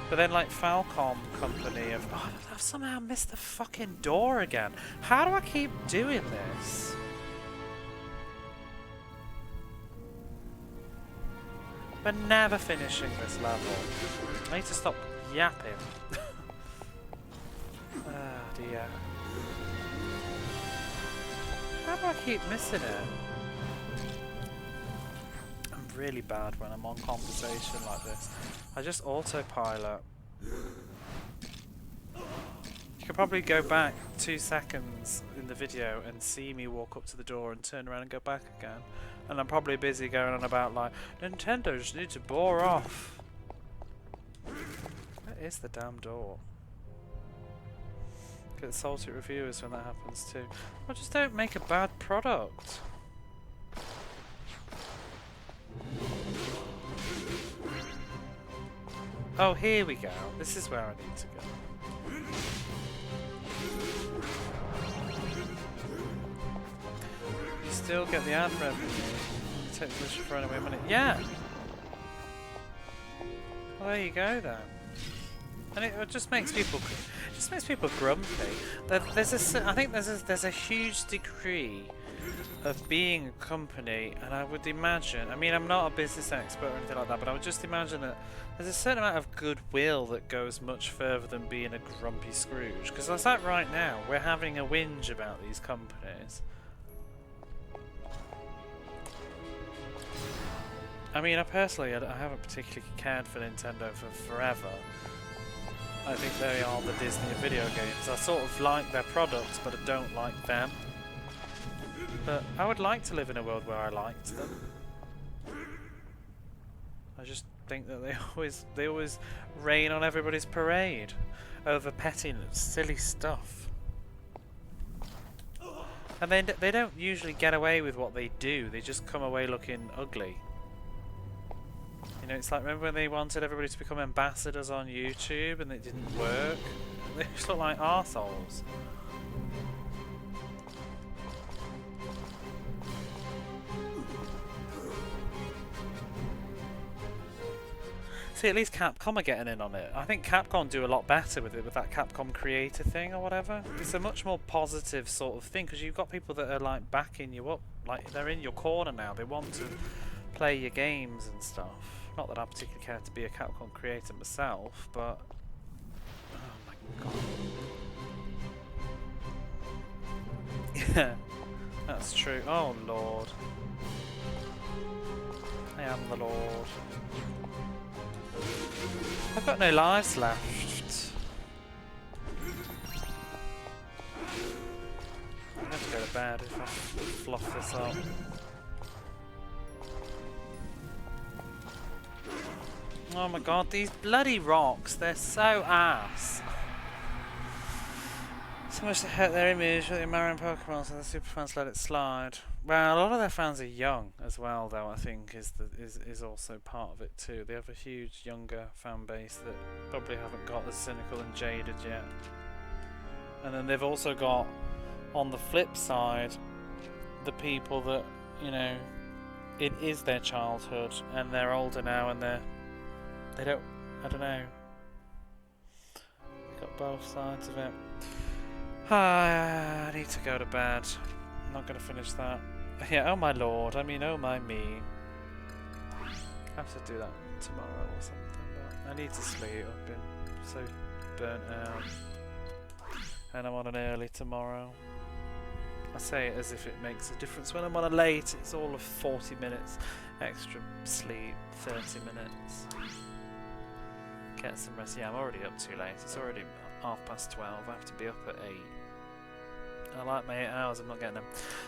But then like Falcom Company have, oh, I've somehow missed the fucking door again. How do I keep doing this? We're never finishing this level. I need to stop yapping. Ah dear. How do I keep missing it? I'm really bad when I'm on conversation like this. I just autopilot. You could probably go back 2 seconds in the video and see me walk up to the door and turn around and go back again. And I'm probably busy going on about like, Nintendo just needs to bore off. Where is the damn door? Get salty reviewers when that happens too. Well, just don't make a bad product. Oh, here we go. This is where I need to go. You still get the ad revenue. Take the mission for anyway money. Yeah! Well, there you go then. And it just makes people grumpy. I think there's a huge degree of being a company, and I would imagine, I mean, I'm not a business expert or anything like that, but I would just imagine that there's a certain amount of goodwill that goes much further than being a grumpy Scrooge. Because it's like right now, we're having a whinge about these companies. I mean, I haven't particularly cared for Nintendo for forever. I think they are the Disney of video games. I sort of like their products, but I don't like them. But I would like to live in a world where I liked them. I just think that they always rain on everybody's parade over petty, silly stuff. And they don't usually get away with what they do. They just come away looking ugly. You know, it's like, remember when they wanted everybody to become ambassadors on YouTube and it didn't work? They just look like arseholes. See, at least Capcom are getting in on it. I think Capcom do a lot better with it, with that Capcom creator thing or whatever. It's a much more positive sort of thing, because you've got people that are like backing you up. Like, they're in your corner now. They want to play your games and stuff. Not that I particularly care to be a Capcom creator myself, but... Oh my god. Yeah, that's true. Oh lord. I am the lord. I've got no lives left. I'm going to go to bed if I fluff this up. Oh my god, these bloody rocks, they're so ass. So much to hurt their image with the Mario Pokemon, so the super fans let it slide. Well, a lot of their fans are young as well, though, I think is also part of it too. They have a huge younger fan base that probably haven't got as cynical and jaded yet. And then they've also got, on the flip side, the people that, you know, it is their childhood and they're older now and I don't know. You've got both sides of it. I need to go to bed. I'm not going to finish that. Yeah, oh my lord. I mean, oh my me. I have to do that tomorrow or something, but I need to sleep. I've been so burnt out. And I'm on an early tomorrow. I say it as if it makes a difference. When I'm on a late, it's all of 40 minutes extra sleep, 30 minutes. Get some rest. Yeah, I'm already up too late. It's already 12:30. I have to be up at 8. I like my 8 hours, I'm not getting them.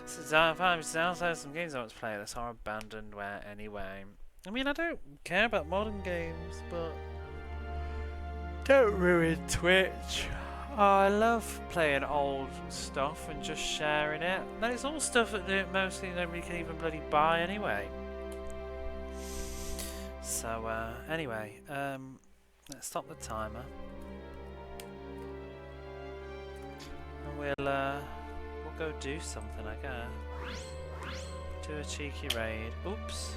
So downstairs some games I want to play. This are abandonware anyway. I mean, I don't care about modern games, but don't ruin Twitch. Oh, I love playing old stuff and just sharing it. And it's all stuff that mostly nobody can even bloody buy anyway. So, anyway, let's stop the timer. And we'll go do something, I guess. Do a cheeky raid. Oops.